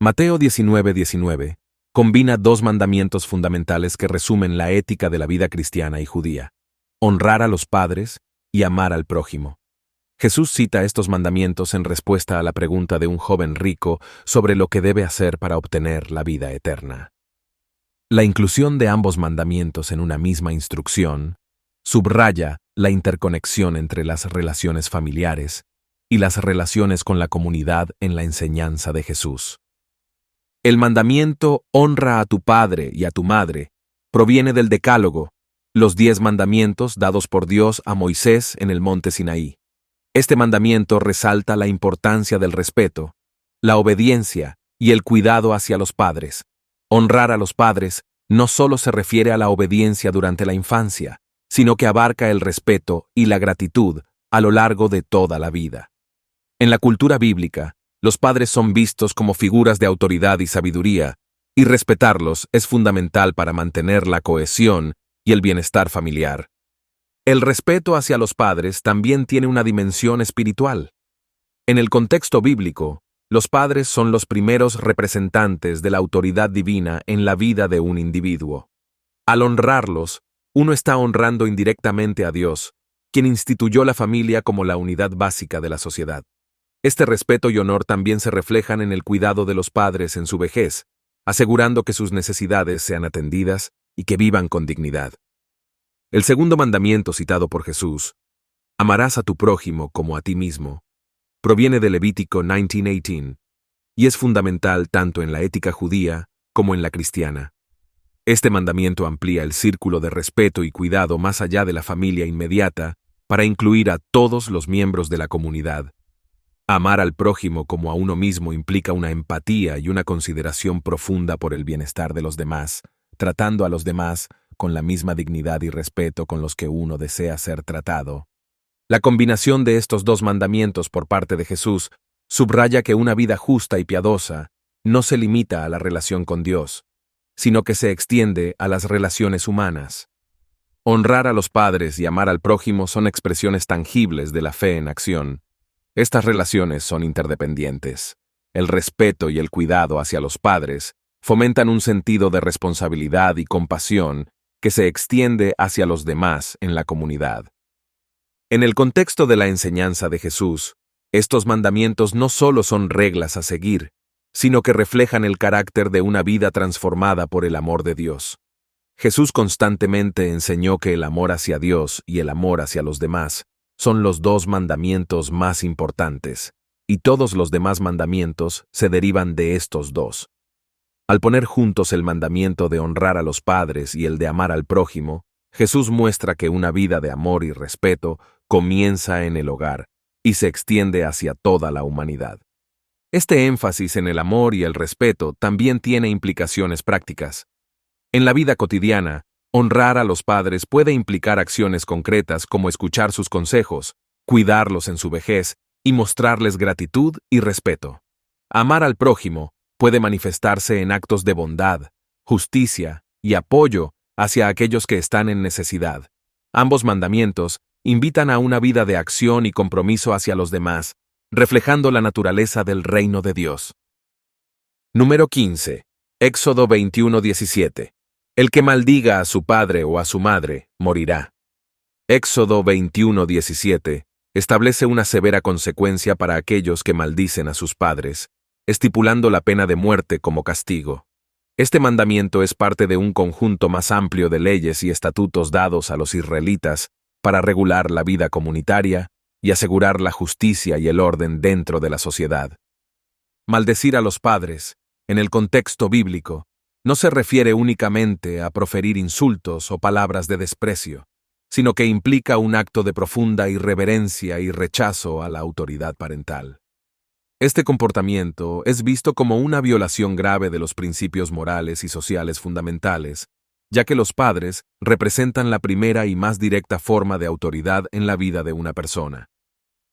Speaker 1: Mateo 19:19 combina dos mandamientos fundamentales que resumen la ética de la vida cristiana y judía: honrar a los padres y amar al prójimo. Jesús cita estos mandamientos en respuesta a la pregunta de un joven rico sobre lo que debe hacer para obtener la vida eterna. La inclusión de ambos mandamientos en una misma instrucción subraya la interconexión entre las relaciones familiares y las relaciones con la comunidad en la enseñanza de Jesús. El mandamiento «honra a tu padre y a tu madre» proviene del Decálogo, los 10 mandamientos dados por Dios a Moisés en el monte Sinaí. Este mandamiento resalta la importancia del respeto, la obediencia y el cuidado hacia los padres. Honrar a los padres no solo se refiere a la obediencia durante la infancia, sino que abarca el respeto y la gratitud a lo largo de toda la vida. En la cultura bíblica, los padres son vistos como figuras de autoridad y sabiduría, y respetarlos es fundamental para mantener la cohesión y el bienestar familiar. El respeto hacia los padres también tiene una dimensión espiritual. En el contexto bíblico, los padres son los primeros representantes de la autoridad divina en la vida de un individuo. Al honrarlos, uno está honrando indirectamente a Dios, quien instituyó la familia como la unidad básica de la sociedad. Este respeto y honor también se reflejan en el cuidado de los padres en su vejez, asegurando que sus necesidades sean atendidas y que vivan con dignidad. El segundo mandamiento citado por Jesús, amarás a tu prójimo como a ti mismo, proviene de Levítico 19:18 y es fundamental tanto en la ética judía como en la cristiana. Este mandamiento amplía el círculo de respeto y cuidado más allá de la familia inmediata para incluir a todos los miembros de la comunidad. Amar al prójimo como a uno mismo implica una empatía y una consideración profunda por el bienestar de los demás, tratando a los demás con la misma dignidad y respeto con los que uno desea ser tratado. La combinación de estos dos mandamientos por parte de Jesús subraya que una vida justa y piadosa no se limita a la relación con Dios, sino que se extiende a las relaciones humanas. Honrar a los padres y amar al prójimo son expresiones tangibles de la fe en acción. Estas relaciones son interdependientes. El respeto y el cuidado hacia los padres fomentan un sentido de responsabilidad y compasión que se extiende hacia los demás en la comunidad. En el contexto de la enseñanza de Jesús, estos mandamientos no solo son reglas a seguir, sino que reflejan el carácter de una vida transformada por el amor de Dios. Jesús constantemente enseñó que el amor hacia Dios y el amor hacia los demás son los dos mandamientos más importantes, y todos los demás mandamientos se derivan de estos dos. Al poner juntos el mandamiento de honrar a los padres y el de amar al prójimo, Jesús muestra que una vida de amor y respeto comienza en el hogar y se extiende hacia toda la humanidad. Este énfasis en el amor y el respeto también tiene implicaciones prácticas. En la vida cotidiana, honrar a los padres puede implicar acciones concretas como escuchar sus consejos, cuidarlos en su vejez y mostrarles gratitud y respeto. Amar al prójimo puede manifestarse en actos de bondad, justicia y apoyo hacia aquellos que están en necesidad. Ambos mandamientos invitan a una vida de acción y compromiso hacia los demás, reflejando la naturaleza del reino de Dios. Número 15. Éxodo 21:17. El que maldiga a su padre o a su madre, morirá. Éxodo 21:17 establece una severa consecuencia para aquellos que maldicen a sus padres, estipulando la pena de muerte como castigo. Este mandamiento es parte de un conjunto más amplio de leyes y estatutos dados a los israelitas para regular la vida comunitaria y asegurar la justicia y el orden dentro de la sociedad. Maldecir a los padres, en el contexto bíblico, no se refiere únicamente a proferir insultos o palabras de desprecio, sino que implica un acto de profunda irreverencia y rechazo a la autoridad parental. Este comportamiento es visto como una violación grave de los principios morales y sociales fundamentales, ya que los padres representan la primera y más directa forma de autoridad en la vida de una persona.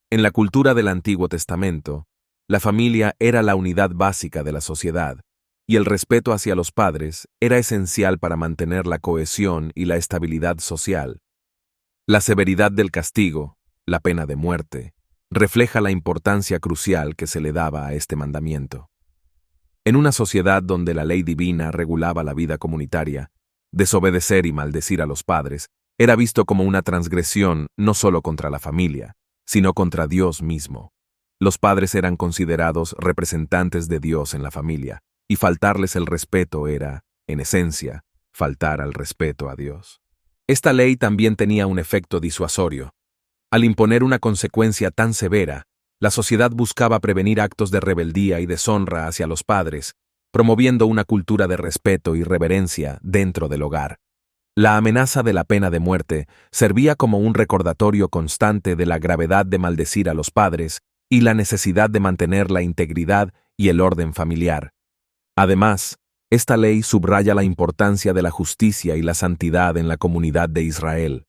Speaker 1: En la cultura del Antiguo Testamento, la familia era la unidad básica de la sociedad, y el respeto hacia los padres era esencial para mantener la cohesión y la estabilidad social. La severidad del castigo, la pena de muerte, refleja la importancia crucial que se le daba a este mandamiento. En una sociedad donde la ley divina regulaba la vida comunitaria, desobedecer y maldecir a los padres era visto como una transgresión no solo contra la familia, sino contra Dios mismo. Los padres eran considerados representantes de Dios en la familia, y faltarles el respeto era, en esencia, faltar al respeto a Dios. Esta ley también tenía un efecto disuasorio. Al imponer una consecuencia tan severa, la sociedad buscaba prevenir actos de rebeldía y deshonra hacia los padres, promoviendo una cultura de respeto y reverencia dentro del hogar. La amenaza de la pena de muerte servía como un recordatorio constante de la gravedad de maldecir a los padres y la necesidad de mantener la integridad y el orden familiar. Además, esta ley subraya la importancia de la justicia y la santidad en la comunidad de Israel.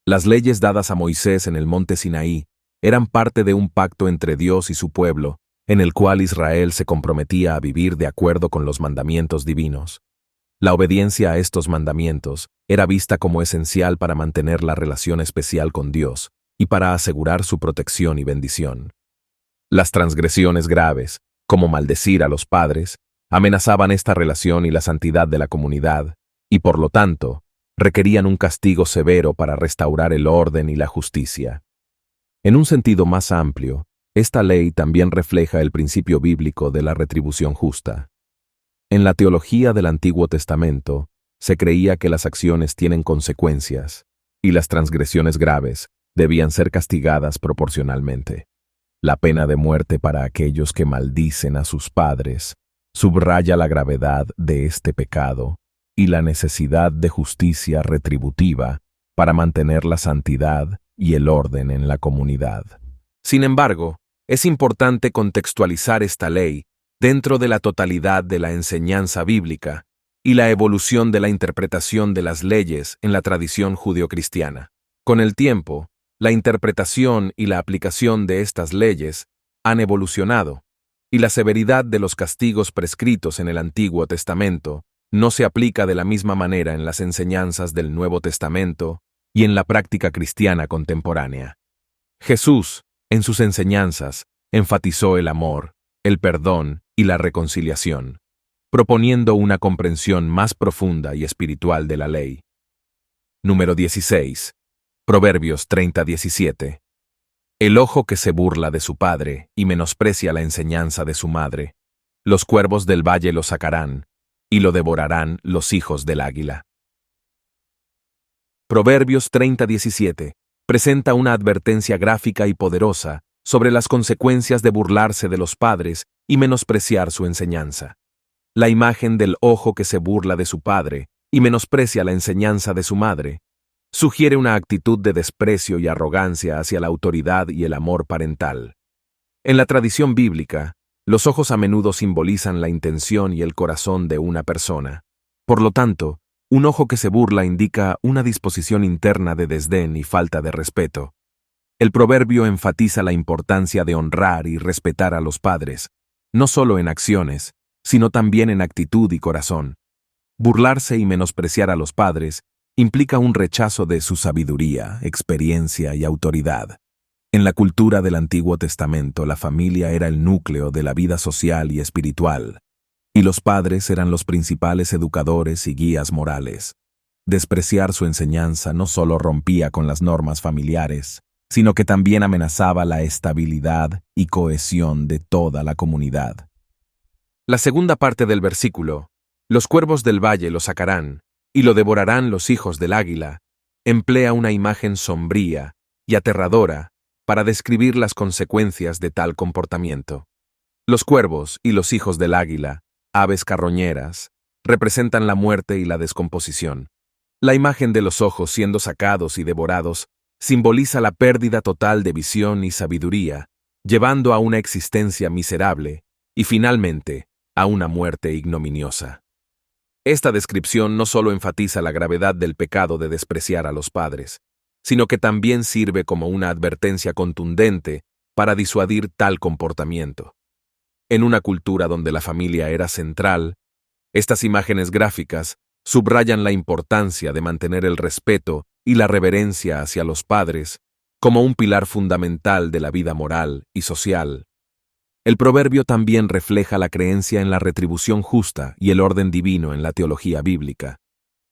Speaker 1: Las leyes dadas a Moisés en el monte Sinaí eran parte de un pacto entre Dios y su pueblo, en el cual Israel se comprometía a vivir de acuerdo con los mandamientos divinos. La obediencia a estos mandamientos era vista como esencial para mantener la relación especial con Dios y para asegurar su protección y bendición. Las transgresiones graves, como maldecir a los padres, amenazaban esta relación y la santidad de la comunidad, y por lo tanto, requerían un castigo severo para restaurar el orden y la justicia. En un sentido más amplio, esta ley también refleja el principio bíblico de la retribución justa. En la teología del Antiguo Testamento, se creía que las acciones tienen consecuencias, y las transgresiones graves debían ser castigadas proporcionalmente. La pena de muerte para aquellos que maldicen a sus padres subraya la gravedad de este pecado y la necesidad de justicia retributiva para mantener la santidad y el orden en la comunidad. Sin embargo, es importante contextualizar esta ley dentro de la totalidad de la enseñanza bíblica y la evolución de la interpretación de las leyes en la tradición judeocristiana. Con el tiempo, la interpretación y la aplicación de estas leyes han evolucionado, y la severidad de los castigos prescritos en el Antiguo Testamento no se aplica de la misma manera en las enseñanzas del Nuevo Testamento y en la práctica cristiana contemporánea. Jesús, en sus enseñanzas, enfatizó el amor, el perdón y la reconciliación, proponiendo una comprensión más profunda y espiritual de la ley. Número 16. Proverbios 30:17. El ojo que se burla de su padre y menosprecia la enseñanza de su madre, los cuervos del valle lo sacarán, y lo devorarán los hijos del águila. Proverbios 30:17 presenta una advertencia gráfica y poderosa sobre las consecuencias de burlarse de los padres y menospreciar su enseñanza. La imagen del ojo que se burla de su padre y menosprecia la enseñanza de su madre sugiere una actitud de desprecio y arrogancia hacia la autoridad y el amor parental. En la tradición bíblica, los ojos a menudo simbolizan la intención y el corazón de una persona. Por lo tanto, un ojo que se burla indica una disposición interna de desdén y falta de respeto. El proverbio enfatiza la importancia de honrar y respetar a los padres, no solo en acciones, sino también en actitud y corazón. Burlarse y menospreciar a los padres implica un rechazo de su sabiduría, experiencia y autoridad. En la cultura del Antiguo Testamento, la familia era el núcleo de la vida social y espiritual, y los padres eran los principales educadores y guías morales. Despreciar su enseñanza no solo rompía con las normas familiares, sino que también amenazaba la estabilidad y cohesión de toda la comunidad. La segunda parte del versículo, los cuervos del valle lo sacarán, y lo devorarán los hijos del águila, emplea una imagen sombría y aterradora para describir las consecuencias de tal comportamiento. Los cuervos y los hijos del águila, aves carroñeras, representan la muerte y la descomposición. La imagen de los ojos siendo sacados y devorados simboliza la pérdida total de visión y sabiduría, llevando a una existencia miserable y, finalmente, a una muerte ignominiosa. Esta descripción no solo enfatiza la gravedad del pecado de despreciar a los padres, sino que también sirve como una advertencia contundente para disuadir tal comportamiento. En una cultura donde la familia era central, estas imágenes gráficas subrayan la importancia de mantener el respeto y la reverencia hacia los padres como un pilar fundamental de la vida moral y social. El proverbio también refleja la creencia en la retribución justa y el orden divino en la teología bíblica.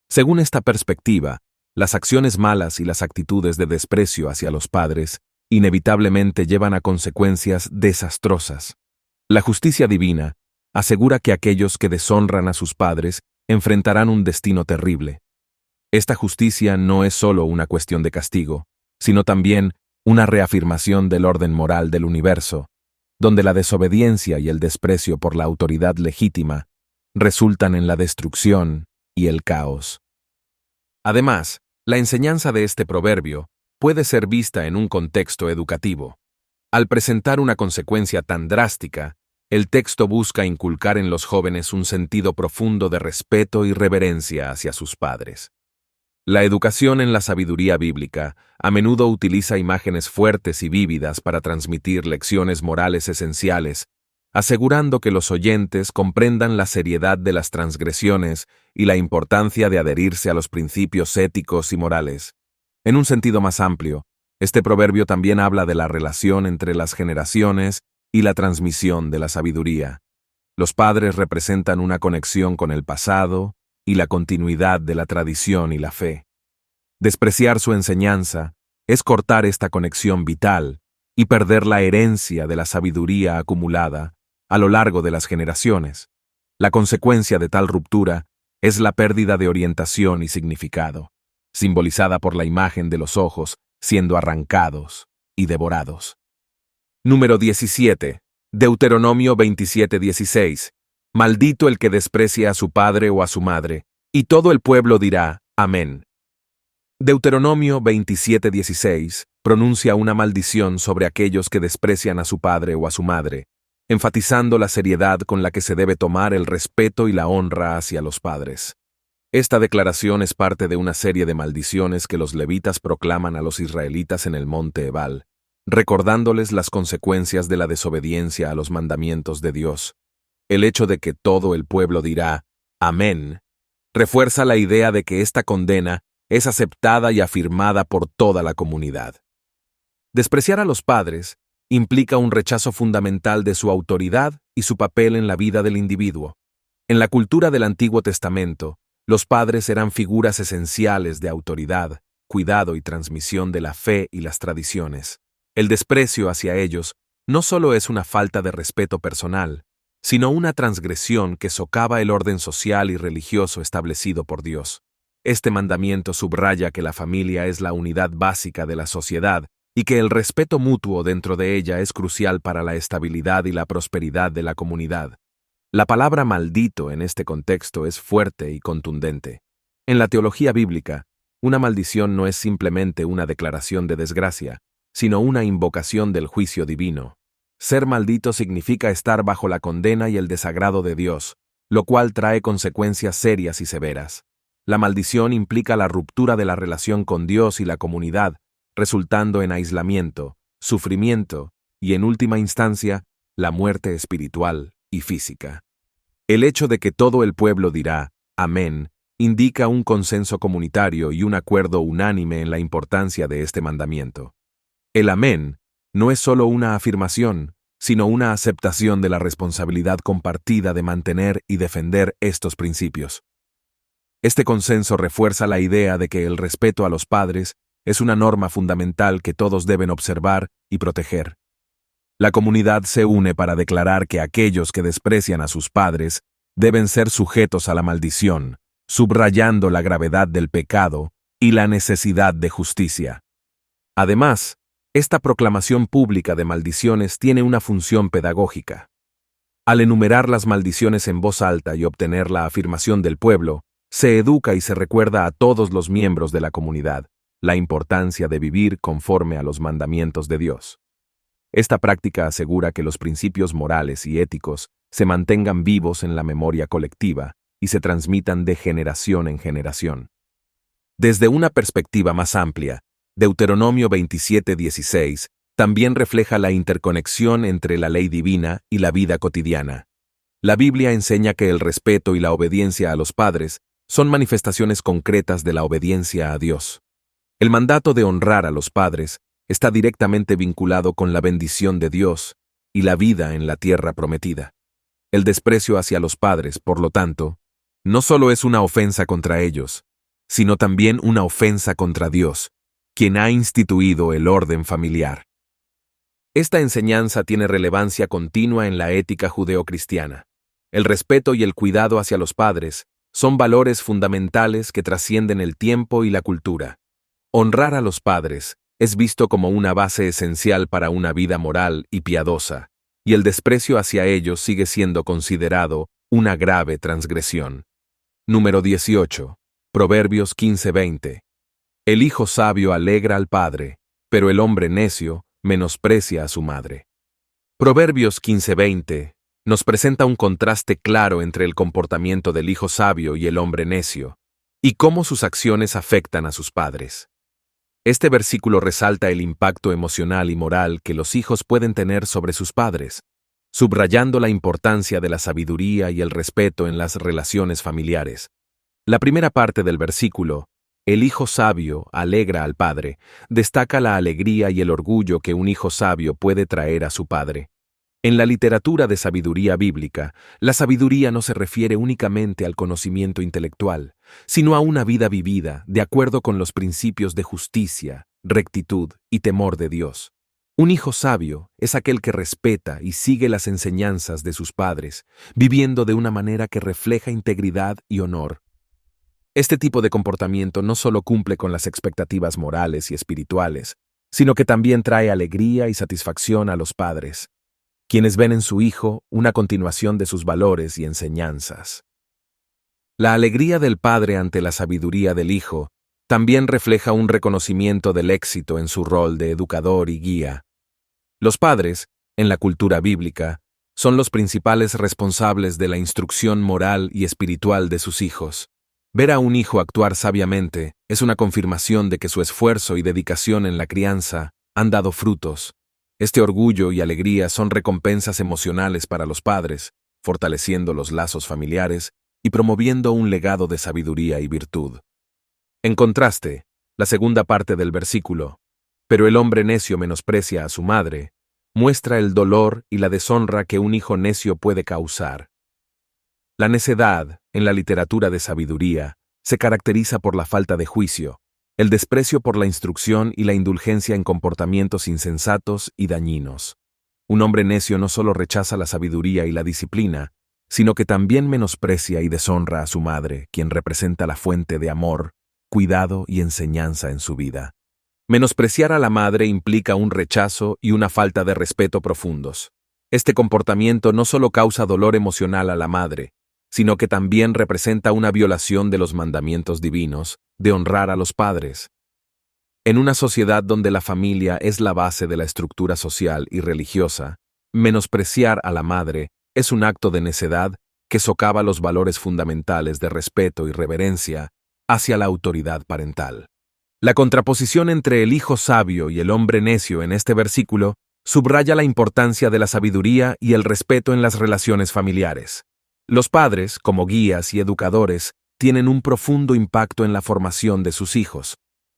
Speaker 1: Según esta perspectiva, las acciones malas y las actitudes de desprecio hacia los padres inevitablemente llevan a consecuencias desastrosas. La justicia divina asegura que aquellos que deshonran a sus padres enfrentarán un destino terrible. Esta justicia no es solo una cuestión de castigo, sino también una reafirmación del orden moral del universo, donde la desobediencia y el desprecio por la autoridad legítima resultan en la destrucción y el caos. Además, la enseñanza de este proverbio puede ser vista en un contexto educativo. Al presentar una consecuencia tan drástica, el texto busca inculcar en los jóvenes un sentido profundo de respeto y reverencia hacia sus padres. La educación en la sabiduría bíblica a menudo utiliza imágenes fuertes y vívidas para transmitir lecciones morales esenciales, asegurando que los oyentes comprendan la seriedad de las transgresiones y la importancia de adherirse a los principios éticos y morales. En un sentido más amplio, este proverbio también habla de la relación entre las generaciones y la transmisión de la sabiduría. Los padres representan una conexión con el pasado y la continuidad de la tradición y la fe. Despreciar su enseñanza es cortar esta conexión vital y perder la herencia de la sabiduría acumulada a lo largo de las generaciones. La consecuencia de tal ruptura es la pérdida de orientación y significado, simbolizada por la imagen de los ojos siendo arrancados y devorados. Número 17. Deuteronomio 27:16. Maldito el que desprecie a su padre o a su madre, y todo el pueblo dirá, Amén. Deuteronomio 27:16 pronuncia una maldición sobre aquellos que desprecian a su padre o a su madre, enfatizando la seriedad con la que se debe tomar el respeto y la honra hacia los padres. Esta declaración es parte de una serie de maldiciones que los levitas proclaman a los israelitas en el monte Ebal, recordándoles las consecuencias de la desobediencia a los mandamientos de Dios. El hecho de que todo el pueblo dirá «Amén» refuerza la idea de que esta condena es aceptada y afirmada por toda la comunidad. Despreciar a los padres implica un rechazo fundamental de su autoridad y su papel en la vida del individuo. En la cultura del Antiguo Testamento, los padres eran figuras esenciales de autoridad, cuidado y transmisión de la fe y las tradiciones. El desprecio hacia ellos no solo es una falta de respeto personal, sino una transgresión que socava el orden social y religioso establecido por Dios. Este mandamiento subraya que la familia es la unidad básica de la sociedad y que el respeto mutuo dentro de ella es crucial para la estabilidad y la prosperidad de la comunidad. La palabra maldito en este contexto es fuerte y contundente. En la teología bíblica, una maldición no es simplemente una declaración de desgracia, sino una invocación del juicio divino. Ser maldito significa estar bajo la condena y el desagrado de Dios, lo cual trae consecuencias serias y severas. La maldición implica la ruptura de la relación con Dios y la comunidad, resultando en aislamiento, sufrimiento y, en última instancia, la muerte espiritual y física. El hecho de que todo el pueblo dirá «Amén» indica un consenso comunitario y un acuerdo unánime en la importancia de este mandamiento. El amén no es solo una afirmación, sino una aceptación de la responsabilidad compartida de mantener y defender estos principios. Este consenso refuerza la idea de que el respeto a los padres es una norma fundamental que todos deben observar y proteger. La comunidad se une para declarar que aquellos que desprecian a sus padres deben ser sujetos a la maldición, subrayando la gravedad del pecado y la necesidad de justicia. Además, esta proclamación pública de maldiciones tiene una función pedagógica. Al enumerar las maldiciones en voz alta y obtener la afirmación del pueblo, se educa y se recuerda a todos los miembros de la comunidad la importancia de vivir conforme a los mandamientos de Dios. Esta práctica asegura que los principios morales y éticos se mantengan vivos en la memoria colectiva y se transmitan de generación en generación. Desde una perspectiva más amplia, Deuteronomio 27:16 también refleja la interconexión entre la ley divina y la vida cotidiana. La Biblia enseña que el respeto y la obediencia a los padres son manifestaciones concretas de la obediencia a Dios. El mandato de honrar a los padres está directamente vinculado con la bendición de Dios y la vida en la tierra prometida. El desprecio hacia los padres, por lo tanto, no solo es una ofensa contra ellos, sino también una ofensa contra Dios, quien ha instituido el orden familiar. Esta enseñanza tiene relevancia continua en la ética judeocristiana. El respeto y el cuidado hacia los padres son valores fundamentales que trascienden el tiempo y la cultura. Honrar a los padres es visto como una base esencial para una vida moral y piadosa, y el desprecio hacia ellos sigue siendo considerado una grave transgresión. Número 18. Proverbios 15:20. El hijo sabio alegra al padre, pero el hombre necio menosprecia a su madre. Proverbios 15:20 nos presenta un contraste claro entre el comportamiento del hijo sabio y el hombre necio, y cómo sus acciones afectan a sus padres. Este versículo resalta el impacto emocional y moral que los hijos pueden tener sobre sus padres, subrayando la importancia de la sabiduría y el respeto en las relaciones familiares. La primera parte del versículo, el hijo sabio alegra al padre, destaca la alegría y el orgullo que un hijo sabio puede traer a su padre. En la literatura de sabiduría bíblica, la sabiduría no se refiere únicamente al conocimiento intelectual, sino a una vida vivida de acuerdo con los principios de justicia, rectitud y temor de Dios. Un hijo sabio es aquel que respeta y sigue las enseñanzas de sus padres, viviendo de una manera que refleja integridad y honor. Este tipo de comportamiento no solo cumple con las expectativas morales y espirituales, sino que también trae alegría y satisfacción a los padres, quienes ven en su hijo una continuación de sus valores y enseñanzas. La alegría del padre ante la sabiduría del hijo también refleja un reconocimiento del éxito en su rol de educador y guía. Los padres, en la cultura bíblica, son los principales responsables de la instrucción moral y espiritual de sus hijos. Ver a un hijo actuar sabiamente es una confirmación de que su esfuerzo y dedicación en la crianza han dado frutos. Este orgullo y alegría son recompensas emocionales para los padres, fortaleciendo los lazos familiares y promoviendo un legado de sabiduría y virtud. En contraste, la segunda parte del versículo, pero el hombre necio menosprecia a su madre, muestra el dolor y la deshonra que un hijo necio puede causar. La necedad, en la literatura de sabiduría, se caracteriza por la falta de juicio, el desprecio por la instrucción y la indulgencia en comportamientos insensatos y dañinos. Un hombre necio no solo rechaza la sabiduría y la disciplina, sino que también menosprecia y deshonra a su madre, quien representa la fuente de amor, cuidado y enseñanza en su vida. Menospreciar a la madre implica un rechazo y una falta de respeto profundos. Este comportamiento no solo causa dolor emocional a la madre, sino que también representa una violación de los mandamientos divinos de honrar a los padres. En una sociedad donde la familia es la base de la estructura social y religiosa, menospreciar a la madre es un acto de necedad que socava los valores fundamentales de respeto y reverencia hacia la autoridad parental. La contraposición entre el hijo sabio y el hombre necio en este versículo subraya la importancia de la sabiduría y el respeto en las relaciones familiares. Los padres, como guías y educadores, tienen un profundo impacto en la formación de sus hijos,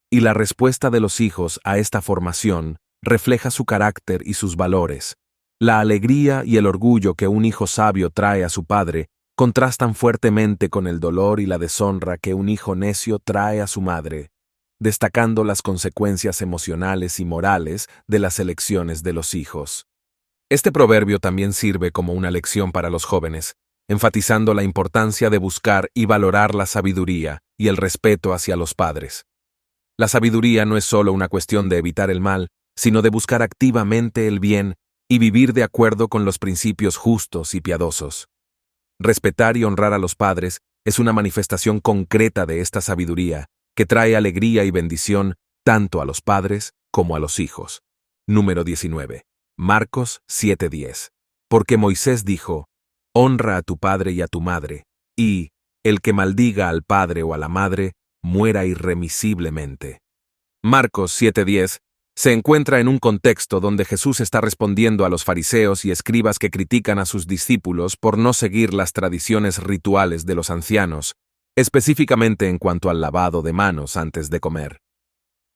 Speaker 1: y la respuesta de los hijos a esta formación refleja su carácter y sus valores. La alegría y el orgullo que un hijo sabio trae a su padre contrastan fuertemente con el dolor y la deshonra que un hijo necio trae a su madre, destacando las consecuencias emocionales y morales de las elecciones de los hijos. Este proverbio también sirve como una lección para los jóvenes, enfatizando la importancia de buscar y valorar la sabiduría y el respeto hacia los padres. La sabiduría no es solo una cuestión de evitar el mal, sino de buscar activamente el bien y vivir de acuerdo con los principios justos y piadosos. Respetar y honrar a los padres es una manifestación concreta de esta sabiduría, que trae alegría y bendición tanto a los padres como a los hijos. Número 19. Marcos 7:10. Porque Moisés dijo: honra a tu padre y a tu madre, y el que maldiga al padre o a la madre, muera irremisiblemente. Marcos 7:10 se encuentra en un contexto donde Jesús está respondiendo a los fariseos y escribas que critican a sus discípulos por no seguir las tradiciones rituales de los ancianos, específicamente en cuanto al lavado de manos antes de comer.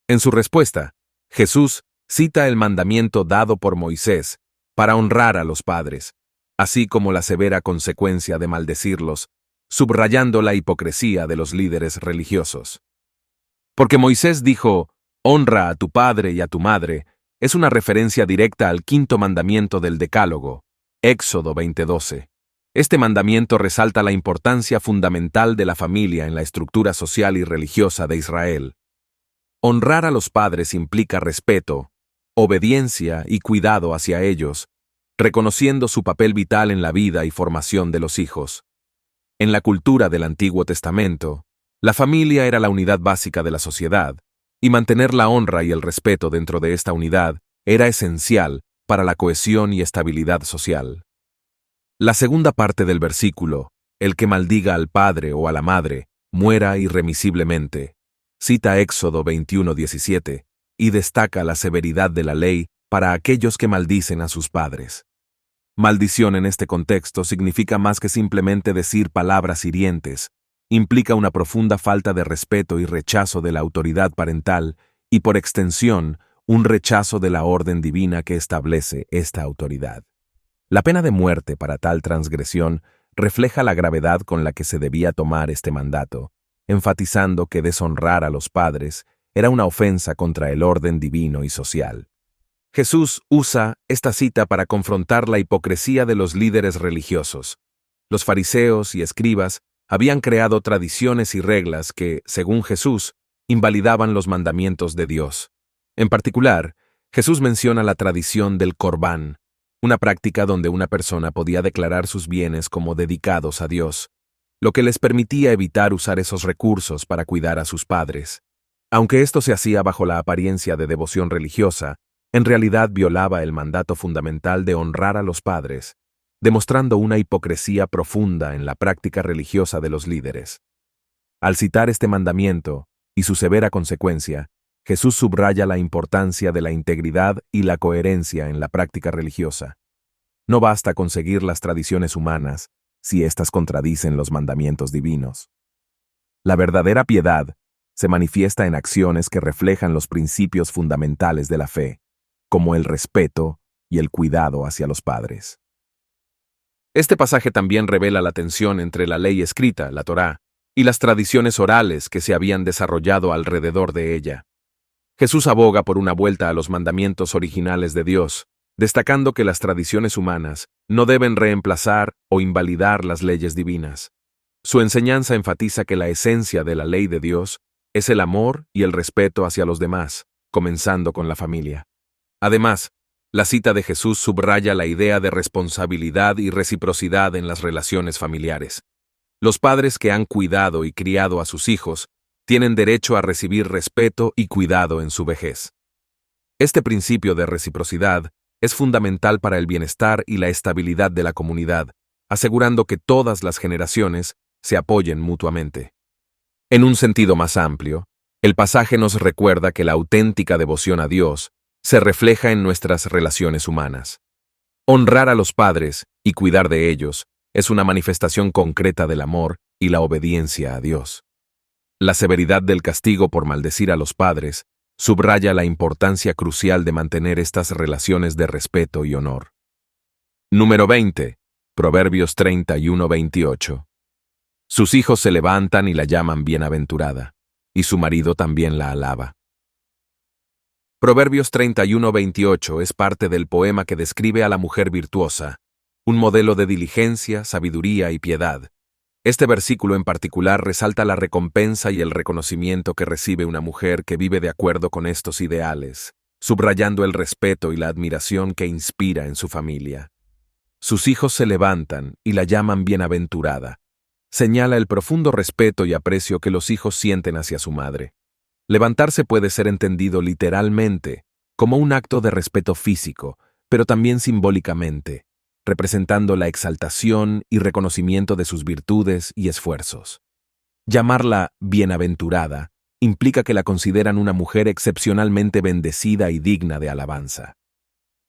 Speaker 1: En su respuesta, Jesús cita el mandamiento dado por Moisés para honrar a los padres, así como la severa consecuencia de maldecirlos, subrayando la hipocresía de los líderes religiosos. Porque Moisés dijo: honra a tu padre y a tu madre, es una referencia directa al quinto mandamiento del Decálogo, Éxodo 20:12. Este mandamiento resalta la importancia fundamental de la familia en la estructura social y religiosa de Israel. Honrar a los padres implica respeto, obediencia y cuidado hacia ellos, reconociendo su papel vital en la vida y formación de los hijos. En la cultura del Antiguo Testamento, la familia era la unidad básica de la sociedad, y mantener la honra y el respeto dentro de esta unidad era esencial para la cohesión y estabilidad social. La segunda parte del versículo, el que maldiga al padre o a la madre, muera irremisiblemente, cita Éxodo 21:17 y destaca la severidad de la ley para aquellos que maldicen a sus padres. Maldición en este contexto significa más que simplemente decir palabras hirientes, implica una profunda falta de respeto y rechazo de la autoridad parental y, por extensión, un rechazo de la orden divina que establece esta autoridad. La pena de muerte para tal transgresión refleja la gravedad con la que se debía tomar este mandato, enfatizando que deshonrar a los padres era una ofensa contra el orden divino y social. Jesús usa esta cita para confrontar la hipocresía de los líderes religiosos. Los fariseos y escribas habían creado tradiciones y reglas que, según Jesús, invalidaban los mandamientos de Dios. En particular, Jesús menciona la tradición del corbán, una práctica donde una persona podía declarar sus bienes como dedicados a Dios, lo que les permitía evitar usar esos recursos para cuidar a sus padres. Aunque esto se hacía bajo la apariencia de devoción religiosa, en realidad violaba el mandato fundamental de honrar a los padres, demostrando una hipocresía profunda en la práctica religiosa de los líderes. Al citar este mandamiento y su severa consecuencia, Jesús subraya la importancia de la integridad y la coherencia en la práctica religiosa. No basta con seguir las tradiciones humanas si éstas contradicen los mandamientos divinos. La verdadera piedad se manifiesta en acciones que reflejan los principios fundamentales de la fe, como el respeto y el cuidado hacia los padres. Este pasaje también revela la tensión entre la ley escrita, la Torá, y las tradiciones orales que se habían desarrollado alrededor de ella. Jesús aboga por una vuelta a los mandamientos originales de Dios, destacando que las tradiciones humanas no deben reemplazar o invalidar las leyes divinas. Su enseñanza enfatiza que la esencia de la ley de Dios es el amor y el respeto hacia los demás, comenzando con la familia. Además, la cita de Jesús subraya la idea de responsabilidad y reciprocidad en las relaciones familiares. Los padres que han cuidado y criado a sus hijos tienen derecho a recibir respeto y cuidado en su vejez. Este principio de reciprocidad es fundamental para el bienestar y la estabilidad de la comunidad, asegurando que todas las generaciones se apoyen mutuamente. En un sentido más amplio, el pasaje nos recuerda que la auténtica devoción a Dios se refleja en nuestras relaciones humanas. Honrar a los padres y cuidar de ellos es una manifestación concreta del amor y la obediencia a Dios. La severidad del castigo por maldecir a los padres subraya la importancia crucial de mantener estas relaciones de respeto y honor. Número 20. Proverbios 31-28. Sus hijos se levantan y la llaman bienaventurada, y su marido también la alaba. Proverbios 31-28 es parte del poema que describe a la mujer virtuosa, un modelo de diligencia, sabiduría y piedad. Este versículo en particular resalta la recompensa y el reconocimiento que recibe una mujer que vive de acuerdo con estos ideales, subrayando el respeto y la admiración que inspira en su familia. Sus hijos se levantan y la llaman bienaventurada. Señala el profundo respeto y aprecio que los hijos sienten hacia su madre. Levantarse puede ser entendido literalmente como un acto de respeto físico, pero también simbólicamente, representando la exaltación y reconocimiento de sus virtudes y esfuerzos. Llamarla bienaventurada implica que la consideran una mujer excepcionalmente bendecida y digna de alabanza.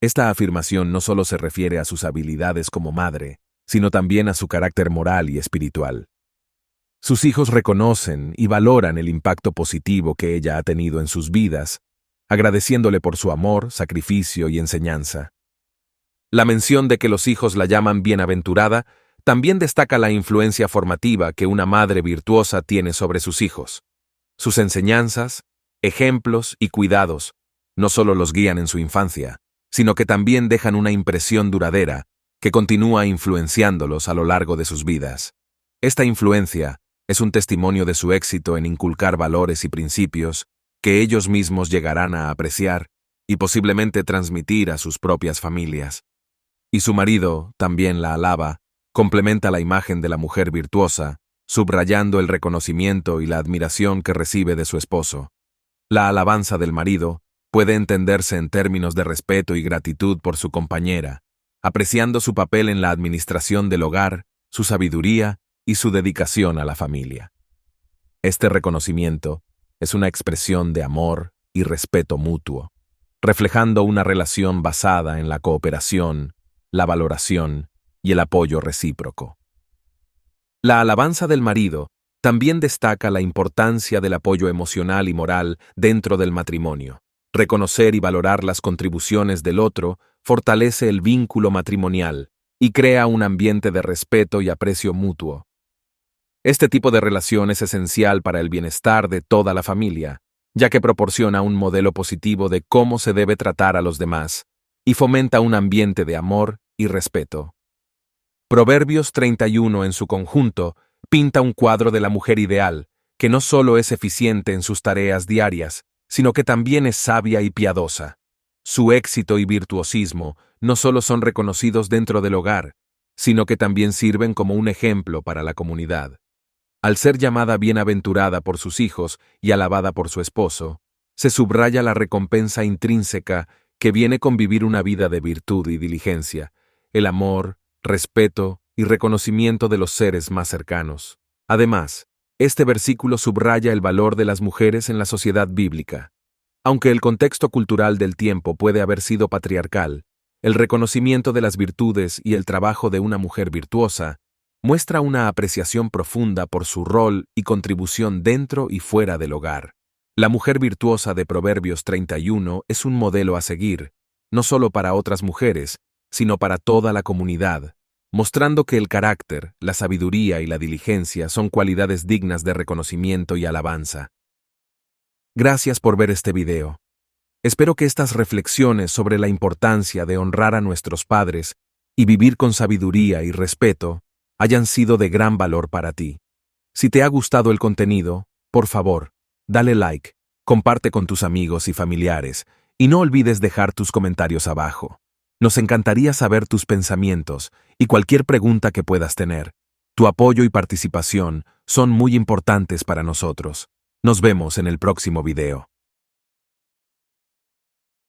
Speaker 1: Esta afirmación no solo se refiere a sus habilidades como madre, sino también a su carácter moral y espiritual. Sus hijos reconocen y valoran el impacto positivo que ella ha tenido en sus vidas, agradeciéndole por su amor, sacrificio y enseñanza. La mención de que los hijos la llaman bienaventurada también destaca la influencia formativa que una madre virtuosa tiene sobre sus hijos. Sus enseñanzas, ejemplos y cuidados no solo los guían en su infancia, sino que también dejan una impresión duradera que continúa influenciándolos a lo largo de sus vidas. Esta influencia es un testimonio de su éxito en inculcar valores y principios que ellos mismos llegarán a apreciar y posiblemente transmitir a sus propias familias. Y su marido también la alaba, complementa la imagen de la mujer virtuosa, subrayando el reconocimiento y la admiración que recibe de su esposo. La alabanza del marido puede entenderse en términos de respeto y gratitud por su compañera, apreciando su papel en la administración del hogar, su sabiduría y su dedicación a la familia. Este reconocimiento es una expresión de amor y respeto mutuo, reflejando una relación basada en la cooperación, la valoración y el apoyo recíproco. La alabanza del marido también destaca la importancia del apoyo emocional y moral dentro del matrimonio. Reconocer y valorar las contribuciones del otro fortalece el vínculo matrimonial y crea un ambiente de respeto y aprecio mutuo. Este tipo de relación es esencial para el bienestar de toda la familia, ya que proporciona un modelo positivo de cómo se debe tratar a los demás y fomenta un ambiente de amor y respeto. Proverbios 31 en su conjunto pinta un cuadro de la mujer ideal, que no solo es eficiente en sus tareas diarias, sino que también es sabia y piadosa. Su éxito y virtuosismo no solo son reconocidos dentro del hogar, sino que también sirven como un ejemplo para la comunidad. Al ser llamada bienaventurada por sus hijos y alabada por su esposo, se subraya la recompensa intrínseca que viene con vivir una vida de virtud y diligencia, el amor, respeto y reconocimiento de los seres más cercanos. Además, este versículo subraya el valor de las mujeres en la sociedad bíblica. Aunque el contexto cultural del tiempo puede haber sido patriarcal, el reconocimiento de las virtudes y el trabajo de una mujer virtuosa muestra una apreciación profunda por su rol y contribución dentro y fuera del hogar. La mujer virtuosa de Proverbios 31 es un modelo a seguir, no solo para otras mujeres, sino para toda la comunidad, mostrando que el carácter, la sabiduría y la diligencia son cualidades dignas de reconocimiento y alabanza. Gracias por ver este video. Espero que estas reflexiones sobre la importancia de honrar a nuestros padres y vivir con sabiduría y respeto hayan sido de gran valor para ti. Si te ha gustado el contenido, por favor, dale like, comparte con tus amigos y familiares, y no olvides dejar tus comentarios abajo. Nos encantaría saber tus pensamientos y cualquier pregunta que puedas tener. Tu apoyo y participación son muy importantes para nosotros. Nos vemos en el próximo video.